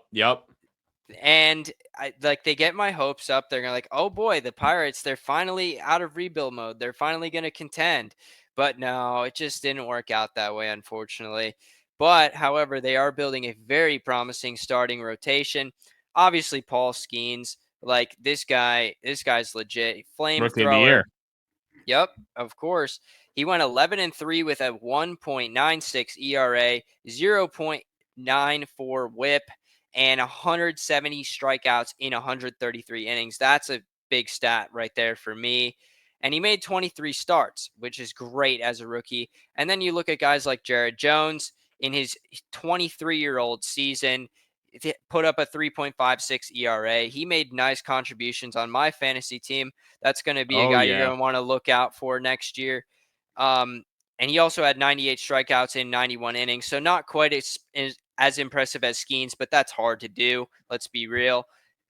And they get my hopes up. They're gonna like, oh boy, the Pirates, they're finally out of rebuild mode. They're finally gonna contend. But no, it just didn't work out that way, unfortunately. But however, they are building a very promising starting rotation. Obviously, Paul Skeens, like this guy's legit Rookie of the flamethrower. year. Yep, of course. He went 11-3 with a 1.96 ERA, 0.94 WHIP, and 170 strikeouts in 133 innings. That's a big stat right there for me. And he made 23 starts, which is great as a rookie. And then you look at guys like Jared Jones in his 23-year-old season, put up a 3.56 ERA. He made nice contributions on my fantasy team. That's going to be a Oh guy you're yeah. going to want to look out for next year. And he also had 98 strikeouts in 91 innings. So not quite as impressive as Skeens, but that's hard to do. Let's be real.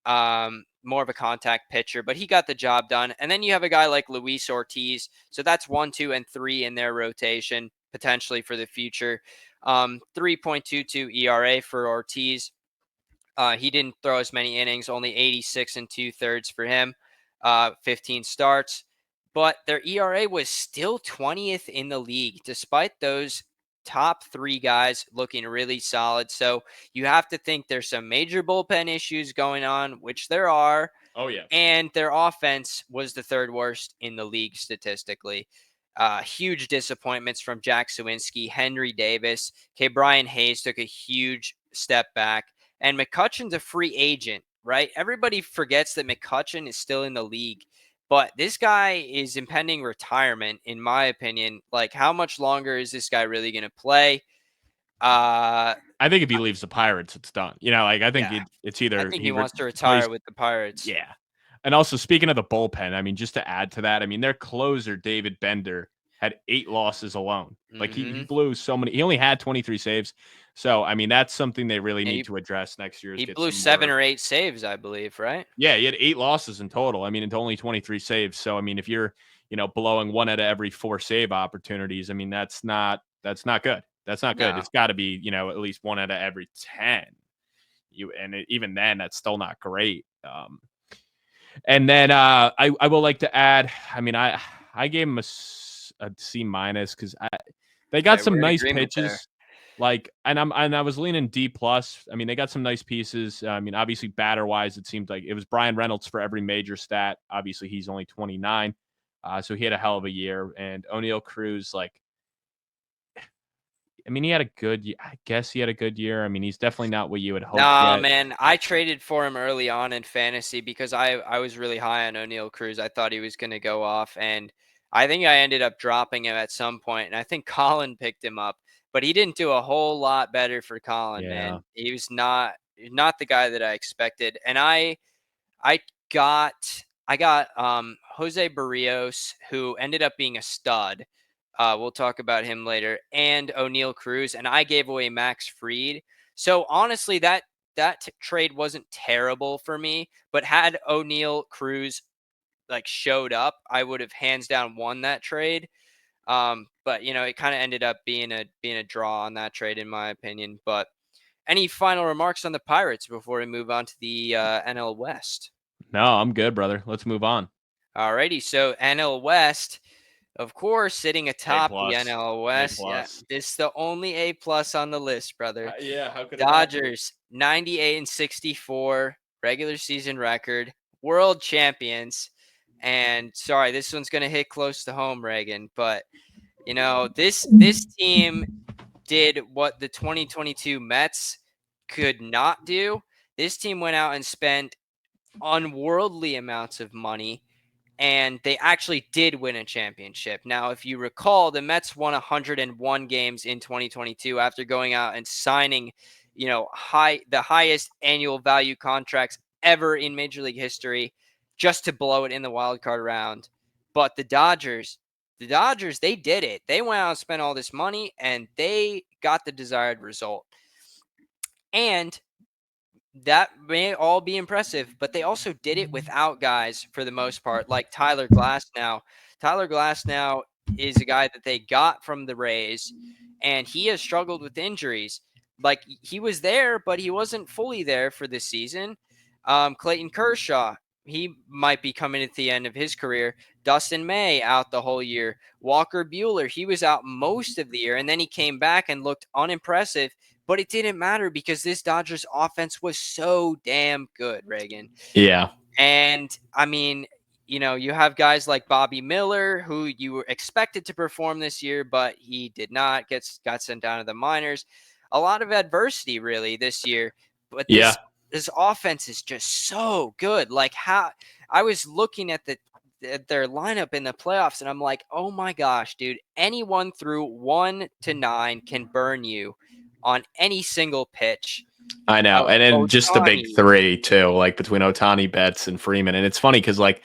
More of a contact pitcher, but he got the job done. And then you have a guy like Luis Ortiz. So that's 1, 2, and 3 in their rotation potentially for the future. 3.22 ERA for Ortiz. He didn't throw as many innings, only 86 and 2/3 for him, 15 starts. But their ERA was still 20th in the league, despite those top 3 guys looking really solid. So you have to think there's some major bullpen issues going on, which there are. Oh yeah. And their offense was the 3rd worst in the league statistically. Huge disappointments from Jack Sawinski, Henry Davis. Brian Hayes took a huge step back. And McCutcheon's a free agent, right? Everybody forgets that McCutcheon is still in the league. But this guy is impending retirement, in my opinion. Like, how much longer is this guy really going to play? I think if he leaves the Pirates, it's done. I think Yeah, it's I either think he he wants to plays. retire with the Pirates. Yeah. And also, speaking of the bullpen, I mean, just to add to that, I mean, their closer, David Bender, had 8 losses alone. Like, he Mm-hmm. blew so many. He only had 23 saves. So, I mean, that's something they really need He, to address next year is he get blew some 7 more. or 8 saves, I believe, right? Yeah, he had 8 losses in total. I mean, it's only 23 saves. So, I mean, if you're, blowing 1 out of every 4 save opportunities, I mean, that's not good. That's not good. No. It's got to be, at least 1 out of every 10. Even then, that's still not great. And then I will like to add. I mean, I gave him a C minus because they got Okay, some we're in nice agreement there. pitches. Like, and I was leaning D plus. I mean, they got some nice pieces. I mean, obviously batter wise, it seemed like it was Brian Reynolds for every major stat. Obviously, he's only 29, so he had a hell of a year. And O'Neal Cruz, like, I mean, he had a good year. I guess he had a good year. I mean, he's definitely not what you would hope Nah, yet. man, I traded for him early on in fantasy because I was really high on O'Neal Cruz. I thought he was going to go off, and I think I ended up dropping him at some point. And I think Colin picked him up, but he didn't do a whole lot better for Colin, Yeah. man. He was not the guy that I expected. And I got Jose Barrios, who ended up being a stud. We'll talk about him later, and O'Neal Cruz, and I gave away Max Fried. So honestly, that trade wasn't terrible for me, but had O'Neal Cruz like showed up, I would have hands down won that trade. But it kind of ended up being a draw on that trade, in my opinion. But any final remarks on the Pirates before we move on to the NL West? No, I'm good, brother. Let's move on. Alrighty, so NL West, of course, sitting A atop the plus. NL A West. Yeah, plus. this is the only A plus on the list, brother. Yeah, how could it not be? Dodgers, 98 and 64 regular season record, world champions. And sorry, this one's gonna hit close to home, Reagan. But this team did what the 2022 Mets could not do. This team went out and spent unworldly amounts of money, and they actually did win a championship. Now, if you recall, the Mets won 101 games in 2022 after going out and signing, the highest annual value contracts ever in Major League history, just to blow it in the wild card round. But the Dodgers, they did it. They went out and spent all this money, and they got the desired result. And that may all be impressive, but they also did it without guys for the most part, like Tyler Glasnow. Tyler Glasnow is a guy that they got from the Rays, and he has struggled with injuries. Like, he was there, but he wasn't fully there for this season. Clayton Kershaw, he might be coming at the end of his career. Dustin May out the whole year. Walker Buehler, he was out most of the year, and then he came back and looked unimpressive. But it didn't matter because this Dodgers offense was so damn good, Reagan. Yeah. And I mean, you have guys like Bobby Miller, who you were expected to perform this year, but he did not, got sent down to the minors. A lot of adversity really this year. But Yeah. this offense is just so good. Like, how I was looking at their lineup in the playoffs, and I'm like, oh my gosh, dude, anyone through 1 to 9 can burn you on any single pitch. I know. And then just the big Otani, three, too, like between Otani, Betts, and Freeman. And it's funny because, like,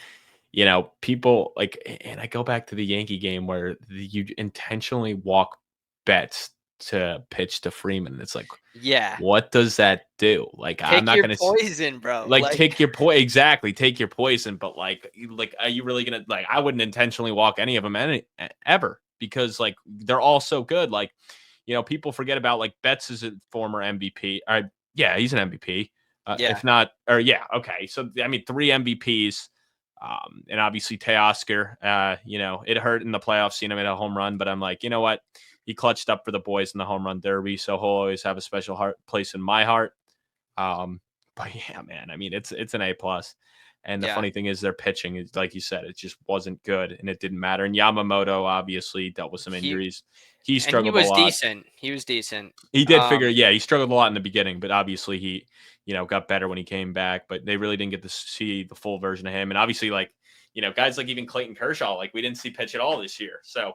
people like, and I go back to the Yankee game where you intentionally walk Betts to pitch to Freeman. It's like, yeah, what does that do? Like, I'm pick not your going to. poison, bro. Like, Like, take your exactly, take your poison, but like, are you really gonna like? I wouldn't intentionally walk any of them ever because like they're all so good. Like, people forget about like Betts is a former MVP. Yeah, he's an MVP. yeah, If not, or yeah, okay. So I mean, 3 MVPs, and obviously Teoscar. It hurt in the playoffs seeing him hit a home run, but I'm like, you know what? He clutched up for the boys in the home run derby, so he'll always have a special place in my heart. Um, but yeah, man, I mean, it's an A plus. And the yeah. funny thing is, their pitching is like you said, it just wasn't good, and it didn't matter. And Yamamoto obviously dealt with some He injuries. He and he struggled a was lot. decent. He was decent. He did figure, yeah, he struggled a lot in the beginning, but obviously he, got better when he came back. But they really didn't get to see the full version of him. And obviously, like, guys like even Clayton Kershaw, like we didn't see pitch at all this year. So,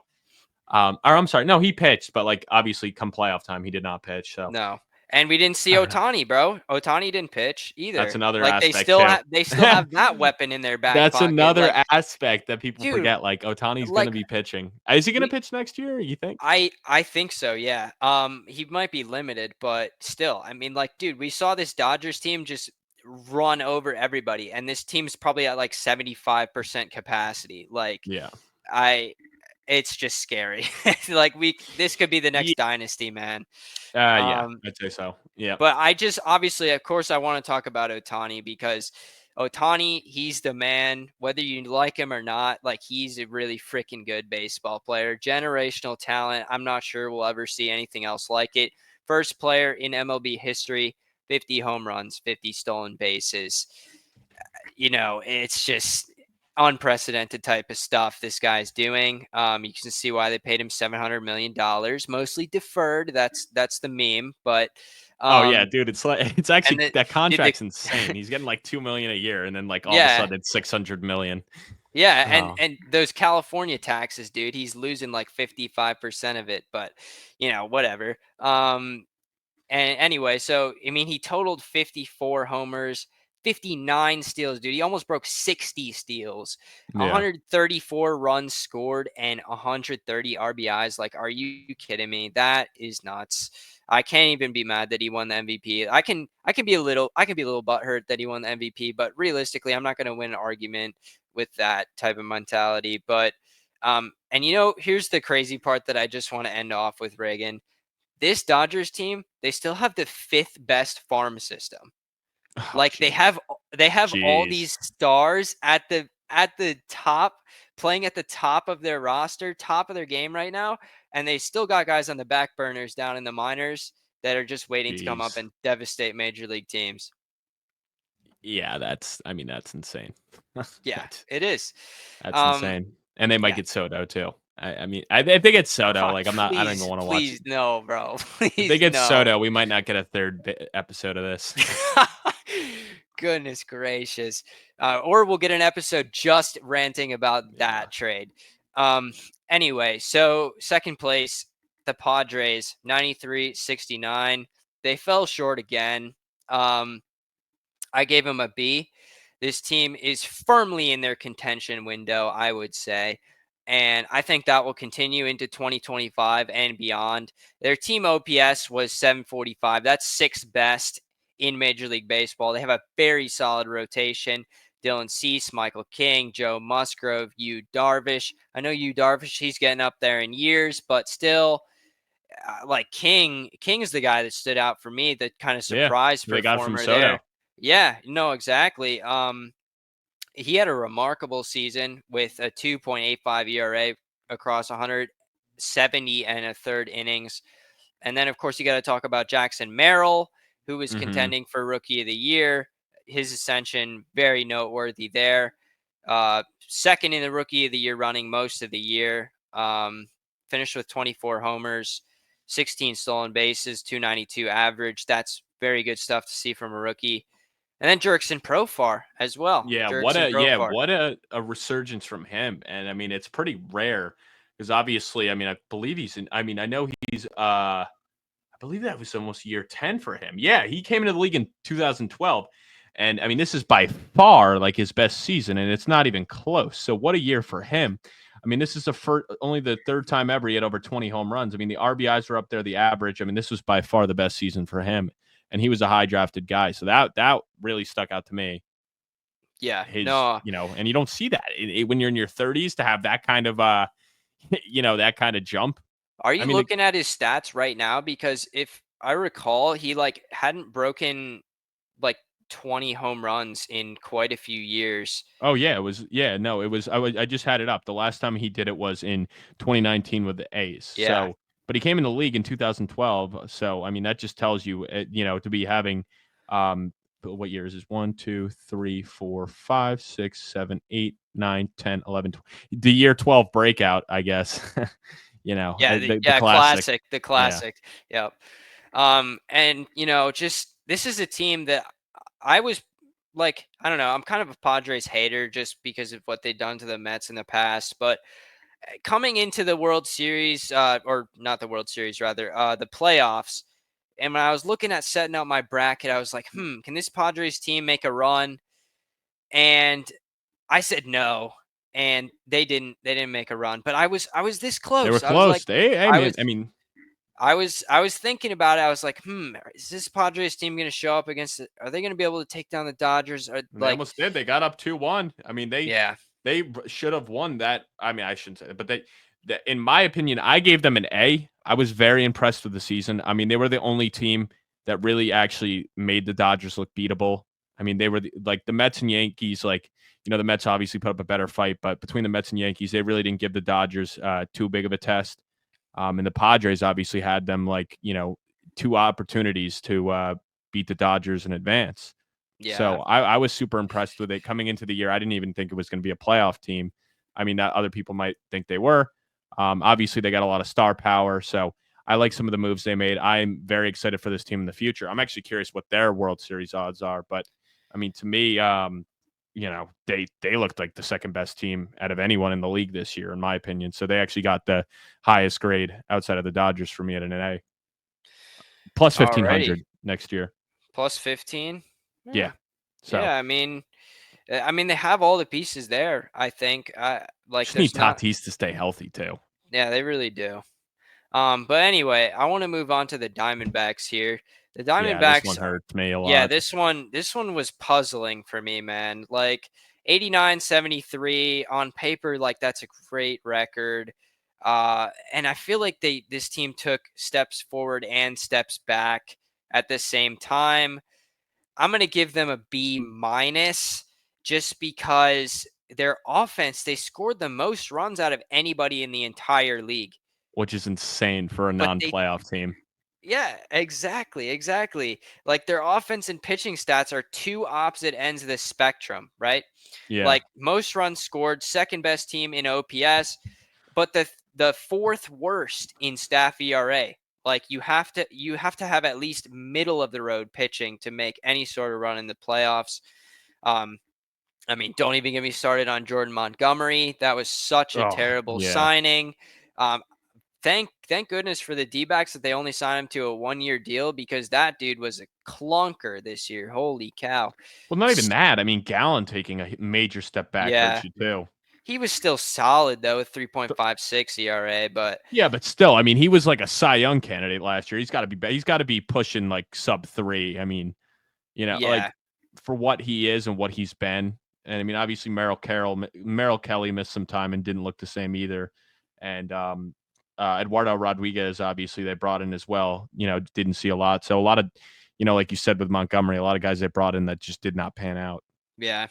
or I'm sorry, no, he pitched, but like obviously come playoff time, he did not pitch. So No. And we didn't see I don't know. Otani, bro. Otani didn't pitch That's either. another Like, they aspect still too. have that weapon in their back That's pocket. another Like, aspect that people dude, forget. Like Otani's going to like be pitching. Is he going to we pitch next year? You think? I think so, yeah. He might be limited, but still. I mean, like, dude, we saw this Dodgers team just run over everybody, and this team's probably at like 75% capacity. Like, Yeah. I it's just scary. Like, this could be the next dynasty, man. Yeah, Um, I'd say so. Yeah. but I just obviously, of course, I want to talk about Otani because Otani, he's the man, whether you like him or not. Like, he's a really freaking good baseball player, generational talent. I'm not sure we'll ever see anything else like it. First player in MLB history, 50 home runs, 50 stolen bases. It's just unprecedented type of stuff this guy's doing. You can see why they paid him $700 million, mostly deferred. That's the meme, but Oh yeah, um, dude, it's and actually the that dude, the contract's insane. He's getting like $2 million a year, and then like all of a yeah, sudden it's $600 million. yeah, Oh and those California taxes, dude, he's losing like 55% of it, but whatever. And anyway, so I mean, he totaled 54 homers, 59 steals, dude. He almost broke 60 steals, yeah, 134 runs scored, and 130 RBIs. Like, are you kidding me? That is nuts. I can't even be mad that he won the MVP. I can be a little butthurt that he won the MVP, but realistically, I'm not going to win an argument with that type of mentality. But and here's the crazy part that I just want to end off with, Reagan. This Dodgers team, they still have the fifth best farm system. oh Like jeez, they have all jeez, these stars at the top, playing at the top of their roster, top of their game right now, and they still got guys on the back burners down in the minors that are just waiting to come up jeez. and devastate major league teams. Yeah, that's insane. Yeah, that's it is. that's Um, insane. And they might yeah. get Soto too. I think it's Soto. God, Like I don't even please, want to watch. please, no, bro. If they Please, get no. Soto, we might not get a third episode of this. Goodness gracious. Or we'll get an episode just ranting about Yeah. that trade. Um, anyway, so second place, the Padres, 93-69. They fell short again. Um, I gave them a B. This team is firmly in their contention window, I would say. And I think that will continue into 2025 and beyond. Their team OPS was 745. That's sixth best in Major League Baseball. They have a very solid rotation. Dylan Cease, Michael King, Joe Musgrove, Yu Darvish. I know Yu Darvish, he's getting up there in years, but still, like King is the guy that stood out for me, the kind of Yeah. surprise They got from performer Soto. there. Yeah, no, exactly. He had a remarkable season with a 2.85 ERA across 170 and a third innings. And then, of course, you got to talk about Jackson Merrill, who was Mm-hmm. contending for Rookie of the Year. His ascension, very noteworthy there. Second in the Rookie of the Year running most of the year. Finished with 24 homers, 16 stolen bases, 292 average. That's very good stuff to see from a rookie. And then Jurickson Profar as well. Yeah, Jurickson Profar. what a resurgence from him. And I mean, it's pretty rare because obviously, I mean, I believe he's in. I mean, I know he's. I believe that was almost year 10 for him. Yeah, he came into the league in 2012. And I mean, this is by far like his best season, and it's not even close. So what a year for him. I mean, this is only the third time ever he had over 20 home runs. I mean, the RBIs were up there, the average. I mean, this was by far the best season for him. And he was a high drafted guy. So that really stuck out to me. Yeah, His, no. and you don't see that when you're in your 30s to have that kind of that kind of jump. Are I you mean, looking at his stats right now? Because if I recall, he like hadn't broken like 20 home runs in quite a few years. oh yeah, it was no, it was I just had it up. The last time he did it was in 2019 with the A's. Yeah. So, but he came in the league in 2012. So, I mean, that just tells you, to be having, what year is this? 1, 2, 3, 4, 5, 6, 7, 8, 9, 10, 11, 12. The year 12 breakout, I guess. Yeah, The classic. classic, the Yeah. classic. Yep. And just this is a team that I was like, I don't know, I'm kind of a Padres hater just because of what they've done to the Mets in the past, but coming into the World Series, or not the World Series, rather, the playoffs. And when I was looking at setting up my bracket, I was like, can this Padres team make a run? And I said no, and they didn't. They didn't make a run, but I was this They were close. I was like, close. Hey, I man, was I mean, I was thinking about it. I was like, is this Padres team going to show up against? Are they going to be able to take down the Dodgers? Or and they like, almost did. They got up 2-1. I mean, yeah, they should have won that. I mean, I shouldn't say that, but in my opinion, I gave them an A. I was very impressed with the season. I mean, they were the only team that really actually made the Dodgers look beatable. I mean, they were like the Mets and Yankees. Like, the Mets obviously put up a better fight, but between the Mets and Yankees, they really didn't give the Dodgers too big of a test. And the Padres obviously had them like, two opportunities to beat the Dodgers in advance. Yeah. So I was super impressed with it coming into the year. I didn't even think it was going to be a playoff team. I mean, other people might think they were. Obviously, they got a lot of star power. So I like some of the moves they made. I'm very excited for this team in the future. I'm actually curious what their World Series odds are. But I mean, to me, they looked like the second best team out of anyone in the league this year, in my opinion. So they actually got the highest grade outside of the Dodgers for me at an A, plus Alrighty. 1,500 next year. Plus 15. Yeah. Yeah. So Yeah. I mean, they have all the pieces there. I think. Like, just need there's not. Tatis to stay healthy too. Yeah, they really do. But anyway, I want to move on to the Diamondbacks here. The Yeah, this Diamondbacks, one hurts me a yeah, lot. this one was puzzling for me, man. Like 89-73 on paper, like that's a great record. And I feel like this team took steps forward and steps back at the same time. I'm going to give them a B minus just because their offense, they scored the most runs out of anybody in the entire league. Which is insane for a But they non-playoff team. Yeah, exactly. Like their offense and pitching stats are two opposite ends of the spectrum, right? Yeah, Like most runs scored, second best team in OPS, but the fourth worst in staff ERA. Like you have to have at least middle of the road pitching to make any sort of run in the playoffs. Um, I mean, don't even get me started on Jordan Montgomery. That was such a oh, terrible yeah. signing. Um, thank goodness for the D-backs that they only signed him to a 1-year deal because that dude was a clunker this year. Holy cow. Well, not even S- that. I mean, Gallen taking a major step back hurts Yeah. you too. He was still solid though with 3.56 ERA, but Yeah, but still, I mean, he was like a Cy Young candidate last year. He's got to be pushing like sub 3. I mean, yeah. like for what he is and what he's been. And I mean, obviously Merrill Kelly missed some time and didn't look the same either. And Eduardo Rodriguez, obviously they brought in as well. Didn't see a lot. So a lot of, like you said with Montgomery, a lot of guys they brought in that just did not pan out. Yeah.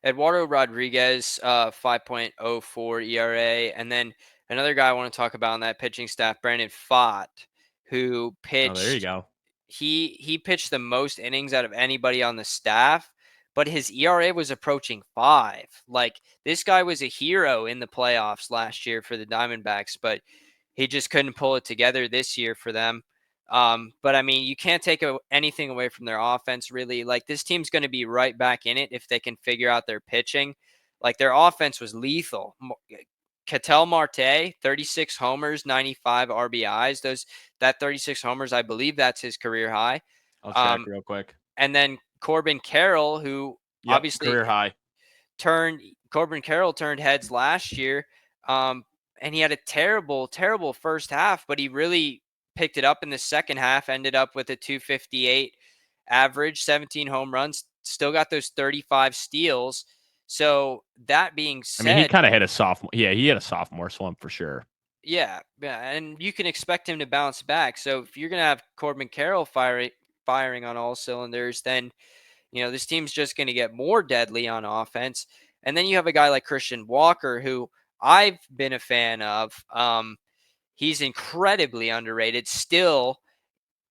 Eduardo Rodriguez, 5.04 ERA. And then another guy I want to talk about on that pitching staff, Brandon Pfaadt, who Oh, there you pitched go. he pitched the most innings out of anybody on the staff, but his ERA was approaching 5. Like this guy was a hero in the playoffs last year for the Diamondbacks, but he just couldn't pull it together this year for them. But I mean, you can't take anything away from their offense, really. Like this team's going to be right back in it if they can figure out their pitching. Like their offense was lethal. Ketel Marte, 36 homers, 95 RBIs. That 36 homers, I believe that's his career high. I'll check Um, real quick. and then Corbin Carroll, who Yep, obviously career high. turned Corbin Carroll turned heads last year. Um, and he had a terrible first half, but he really picked it up in the second half, ended up with a 258 average, 17 home runs, still got those 35 steals. So that being I mean, he said, kind of hit a sophomore. Yeah, he had a sophomore slump for sure. yeah, and you can expect him to bounce back. So if you're gonna have Corbin Carroll firing on all cylinders, then this team's just gonna get more deadly on offense. And then you have a guy like Christian Walker, who I've been a fan of. He's incredibly underrated. Still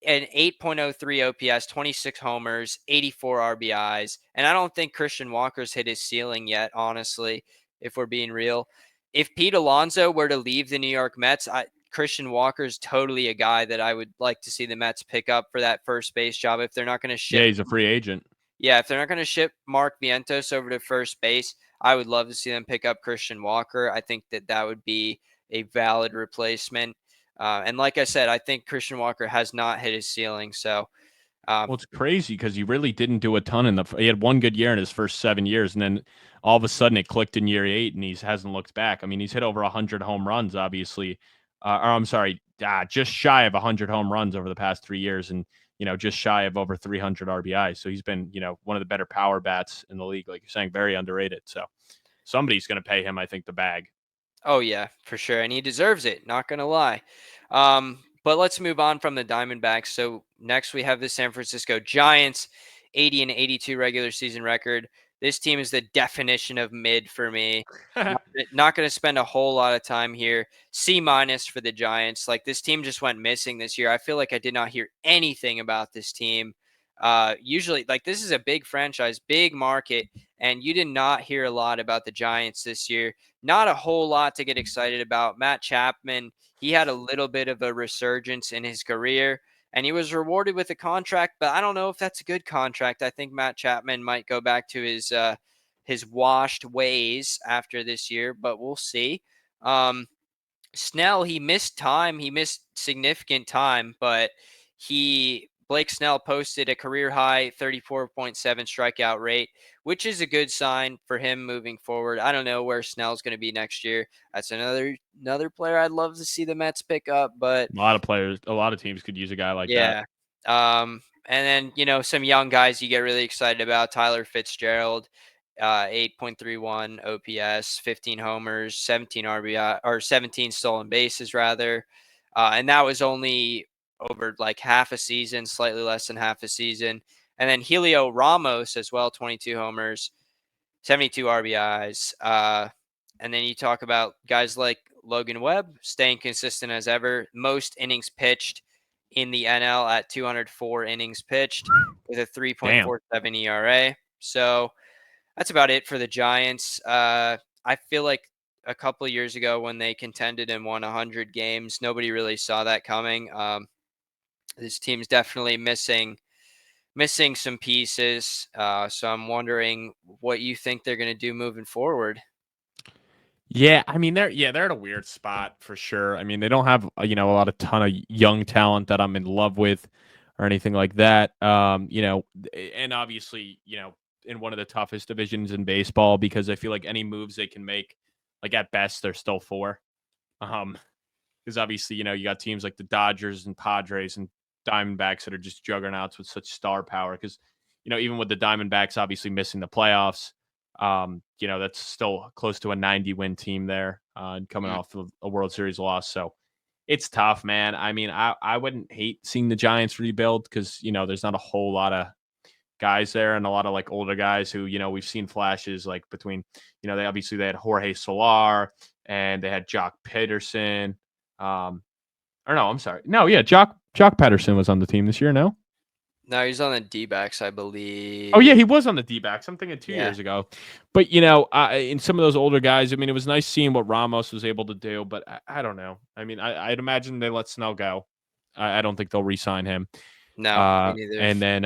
an 8.03 OPS, 26 homers, 84 RBIs. And I don't think Christian Walker's hit his ceiling yet, honestly, if we're being real. If Pete Alonso were to leave the New York Mets, Christian Walker's totally a guy that I would like to see the Mets pick up for that first base job if they're not going to Yeah, ship. he's a free agent. Yeah, if they're not going to ship Mark Vientos over to first base, I would love to see them pick up Christian Walker. I think that would be a valid replacement. And like I said, I think Christian Walker has not hit his ceiling. So, Well, it's crazy because he really didn't do a ton he had one good year in his first 7 years, and then all of a sudden it clicked in year 8, and he hasn't looked back. I mean, he's hit over 100 home runs, obviously, or I'm sorry, just shy of 100 home runs over the past 3 years, and just shy of over 300 RBI. So he's been one of the better power bats in the league, like you're saying, very underrated. So somebody's going to pay him, I think, the bag. oh yeah, for sure, and he deserves it. Not gonna lie. But let's move on from the Diamondbacks. So next we have the San Francisco Giants, 80-82 regular season record. This team is the definition of mid for me. Not going to spend a whole lot of time here. C minus for the Giants. Like this team just went missing this year. I feel like I did not hear anything about this team. Usually, like, this is a big franchise, big market, and you did not hear a lot about the Giants this year. Not a whole lot to get excited about. Matt Chapman, he had a little bit of a resurgence in his career, and he was rewarded with a contract, but I don't know if that's a good contract. I think Matt Chapman might go back to his washed ways after this year, but we'll see. Snell, he missed time. He missed significant time, but Blake Snell posted a career high 34.7 strikeout rate, which is a good sign for him moving forward. I don't know where Snell's going to be next year. That's another player I'd love to see the Mets pick up, but A lot of teams could use a guy like that. yeah. And then, some young guys you get really excited about. Tyler Fitzgerald, 8.31 OPS, 15 homers, 17 RBI, or 17 stolen bases rather. And that was only over like half a season, slightly less than half a season. And then Helio Ramos as well, 22 homers, 72 RBIs. And then you talk about guys like Logan Webb staying consistent as ever, most innings pitched in the NL at 204 innings pitched with a Damn. 3.47 ERA. So that's about it for the Giants. I feel like a couple of years ago when they contended and won 100 games, nobody really saw that coming. This team's definitely missing some pieces. So I'm wondering what you think they're going to do moving forward. Yeah, I mean they're at a weird spot for sure. I mean they don't have a lot of ton of young talent that I'm in love with or anything like that. And obviously in one of the toughest divisions in baseball because I feel like any moves they can make, like at best they're still four. Because obviously you got teams like the Dodgers and Padres and Diamondbacks that are just juggernauts with such star power. Because even with the Diamondbacks obviously missing the playoffs. That's still close to a 90 win team there, coming off of a World Series loss. So it's tough, man. I mean, I wouldn't hate seeing the Giants rebuild because, there's not a whole lot of guys there and a lot of like older guys who, we've seen flashes like between, they had Jorge Solar and they had Jock Peterson. Or no, I'm sorry. No, yeah, Jock Peterson was on the team this year, no? No, he's on the D-backs, I Oh yeah, believe. he was on the D-backs. I'm thinking 2 Yeah. years ago. But in some of those older guys, I mean, it was nice seeing what Ramos was able to do. But I don't know. I mean, I'd imagine they let Snell go. I don't think they'll re-sign him. No, me neither. And then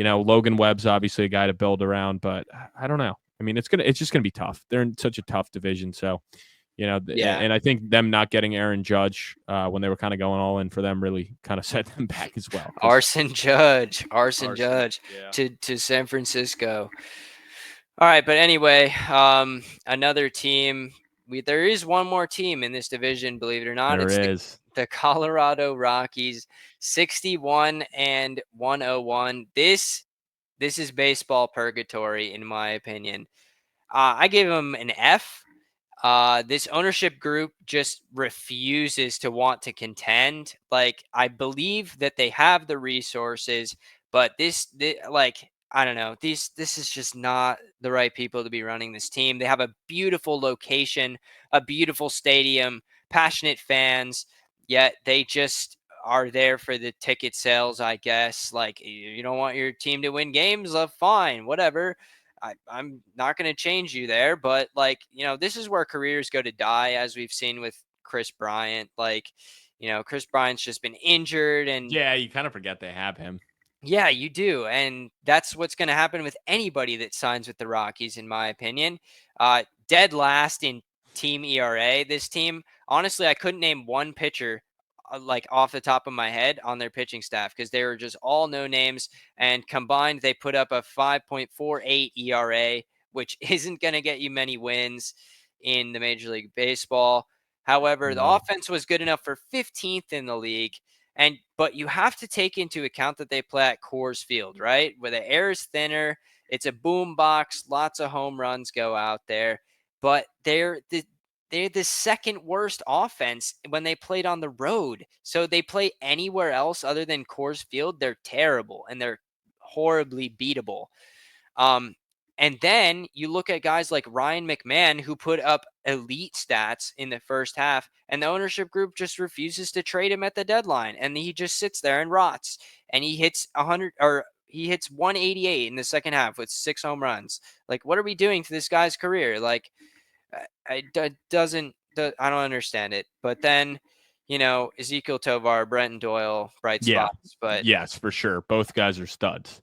Logan Webb's obviously a guy to build around, but I don't know. I mean, it's just gonna be tough. They're in such a tough division, so Yeah. and I think them not getting Aaron Judge when they were kind of going all in for them really kind of set them back as well. Arson Judge Yeah. to San Francisco. All right, but anyway, another team. There is one more team in this division, believe it or not. There It's is. the Colorado Rockies, 61 and 101. This is baseball purgatory, in my opinion. I gave them an F. This ownership group just refuses to want to contend. Like, I believe that they have the resources, but like, I don't know. This is just not the right people to be running this team. They have a beautiful location, a beautiful stadium, passionate fans, yet they just are there for the ticket sales, I guess. Like, you don't want your team to win games, fine, whatever. I'm not going to change you there, but like, this is where careers go to die, as we've seen with Chris Bryant. Like, Chris Bryant's just been injured, and Yeah, you kind of forget they have him. yeah, you do. And that's what's going to happen with anybody that signs with the Rockies, in my opinion. Dead last in team ERA. This team, honestly, I couldn't name one pitcher like off the top of my head on their pitching staff because they were just all no names. And combined, they put up a 5.48 ERA, which isn't going to get you many wins in the Major League Baseball. However, the No. offense was good enough for 15th in the league. But you have to take into account that they play at Coors Field, right? Where the air is thinner, it's a boom box, lots of home runs go out there. But they're the second worst offense when they played on the road. So they play anywhere else other than Coors Field, they're terrible and they're horribly beatable. Um, and then you look at guys like Ryan McMahon, who put up elite stats in the first half, and the ownership group just refuses to trade him at the deadline. And he just sits there and rots. And he hits 100, or he hits 188 in the second half with 6 home runs. Like, what are we doing to this guy's career? Like, I don't understand it. But then, Ezekiel Tovar, Brenton Doyle, bright Yeah. spots. But Yes, for sure. Both guys are studs.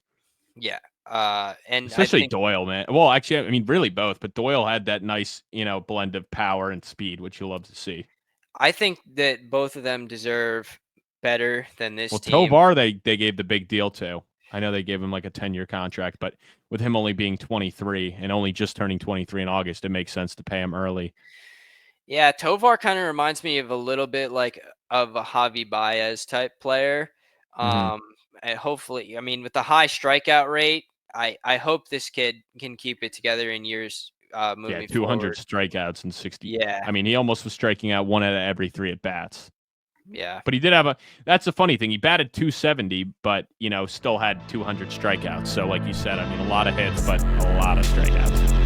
yeah, and I Especially think Doyle, man. Well, actually, I mean, really both, but Doyle had that nice, blend of power and speed, which you love to see. that both of them deserve better than this Well, team. Tovar, they gave the big deal to. I know they gave him like a 10-year contract, but with him only being 23 and only just turning 23 in August, it makes sense to pay him early. Yeah, Tovar kind of reminds me of a little bit like of a Javi Baez type player. Mm-hmm. And hopefully, I mean, with the high strikeout rate, I hope this kid can keep it together in years Yeah, moving 200 forward. strikeouts and 60. Yeah, I mean, he almost was striking out 1 out of every 3 at bats. yeah. But he did have that's the funny thing. He batted 270, but, still had 200 strikeouts. So, like you said, I mean, a lot of hits, but a lot of strikeouts.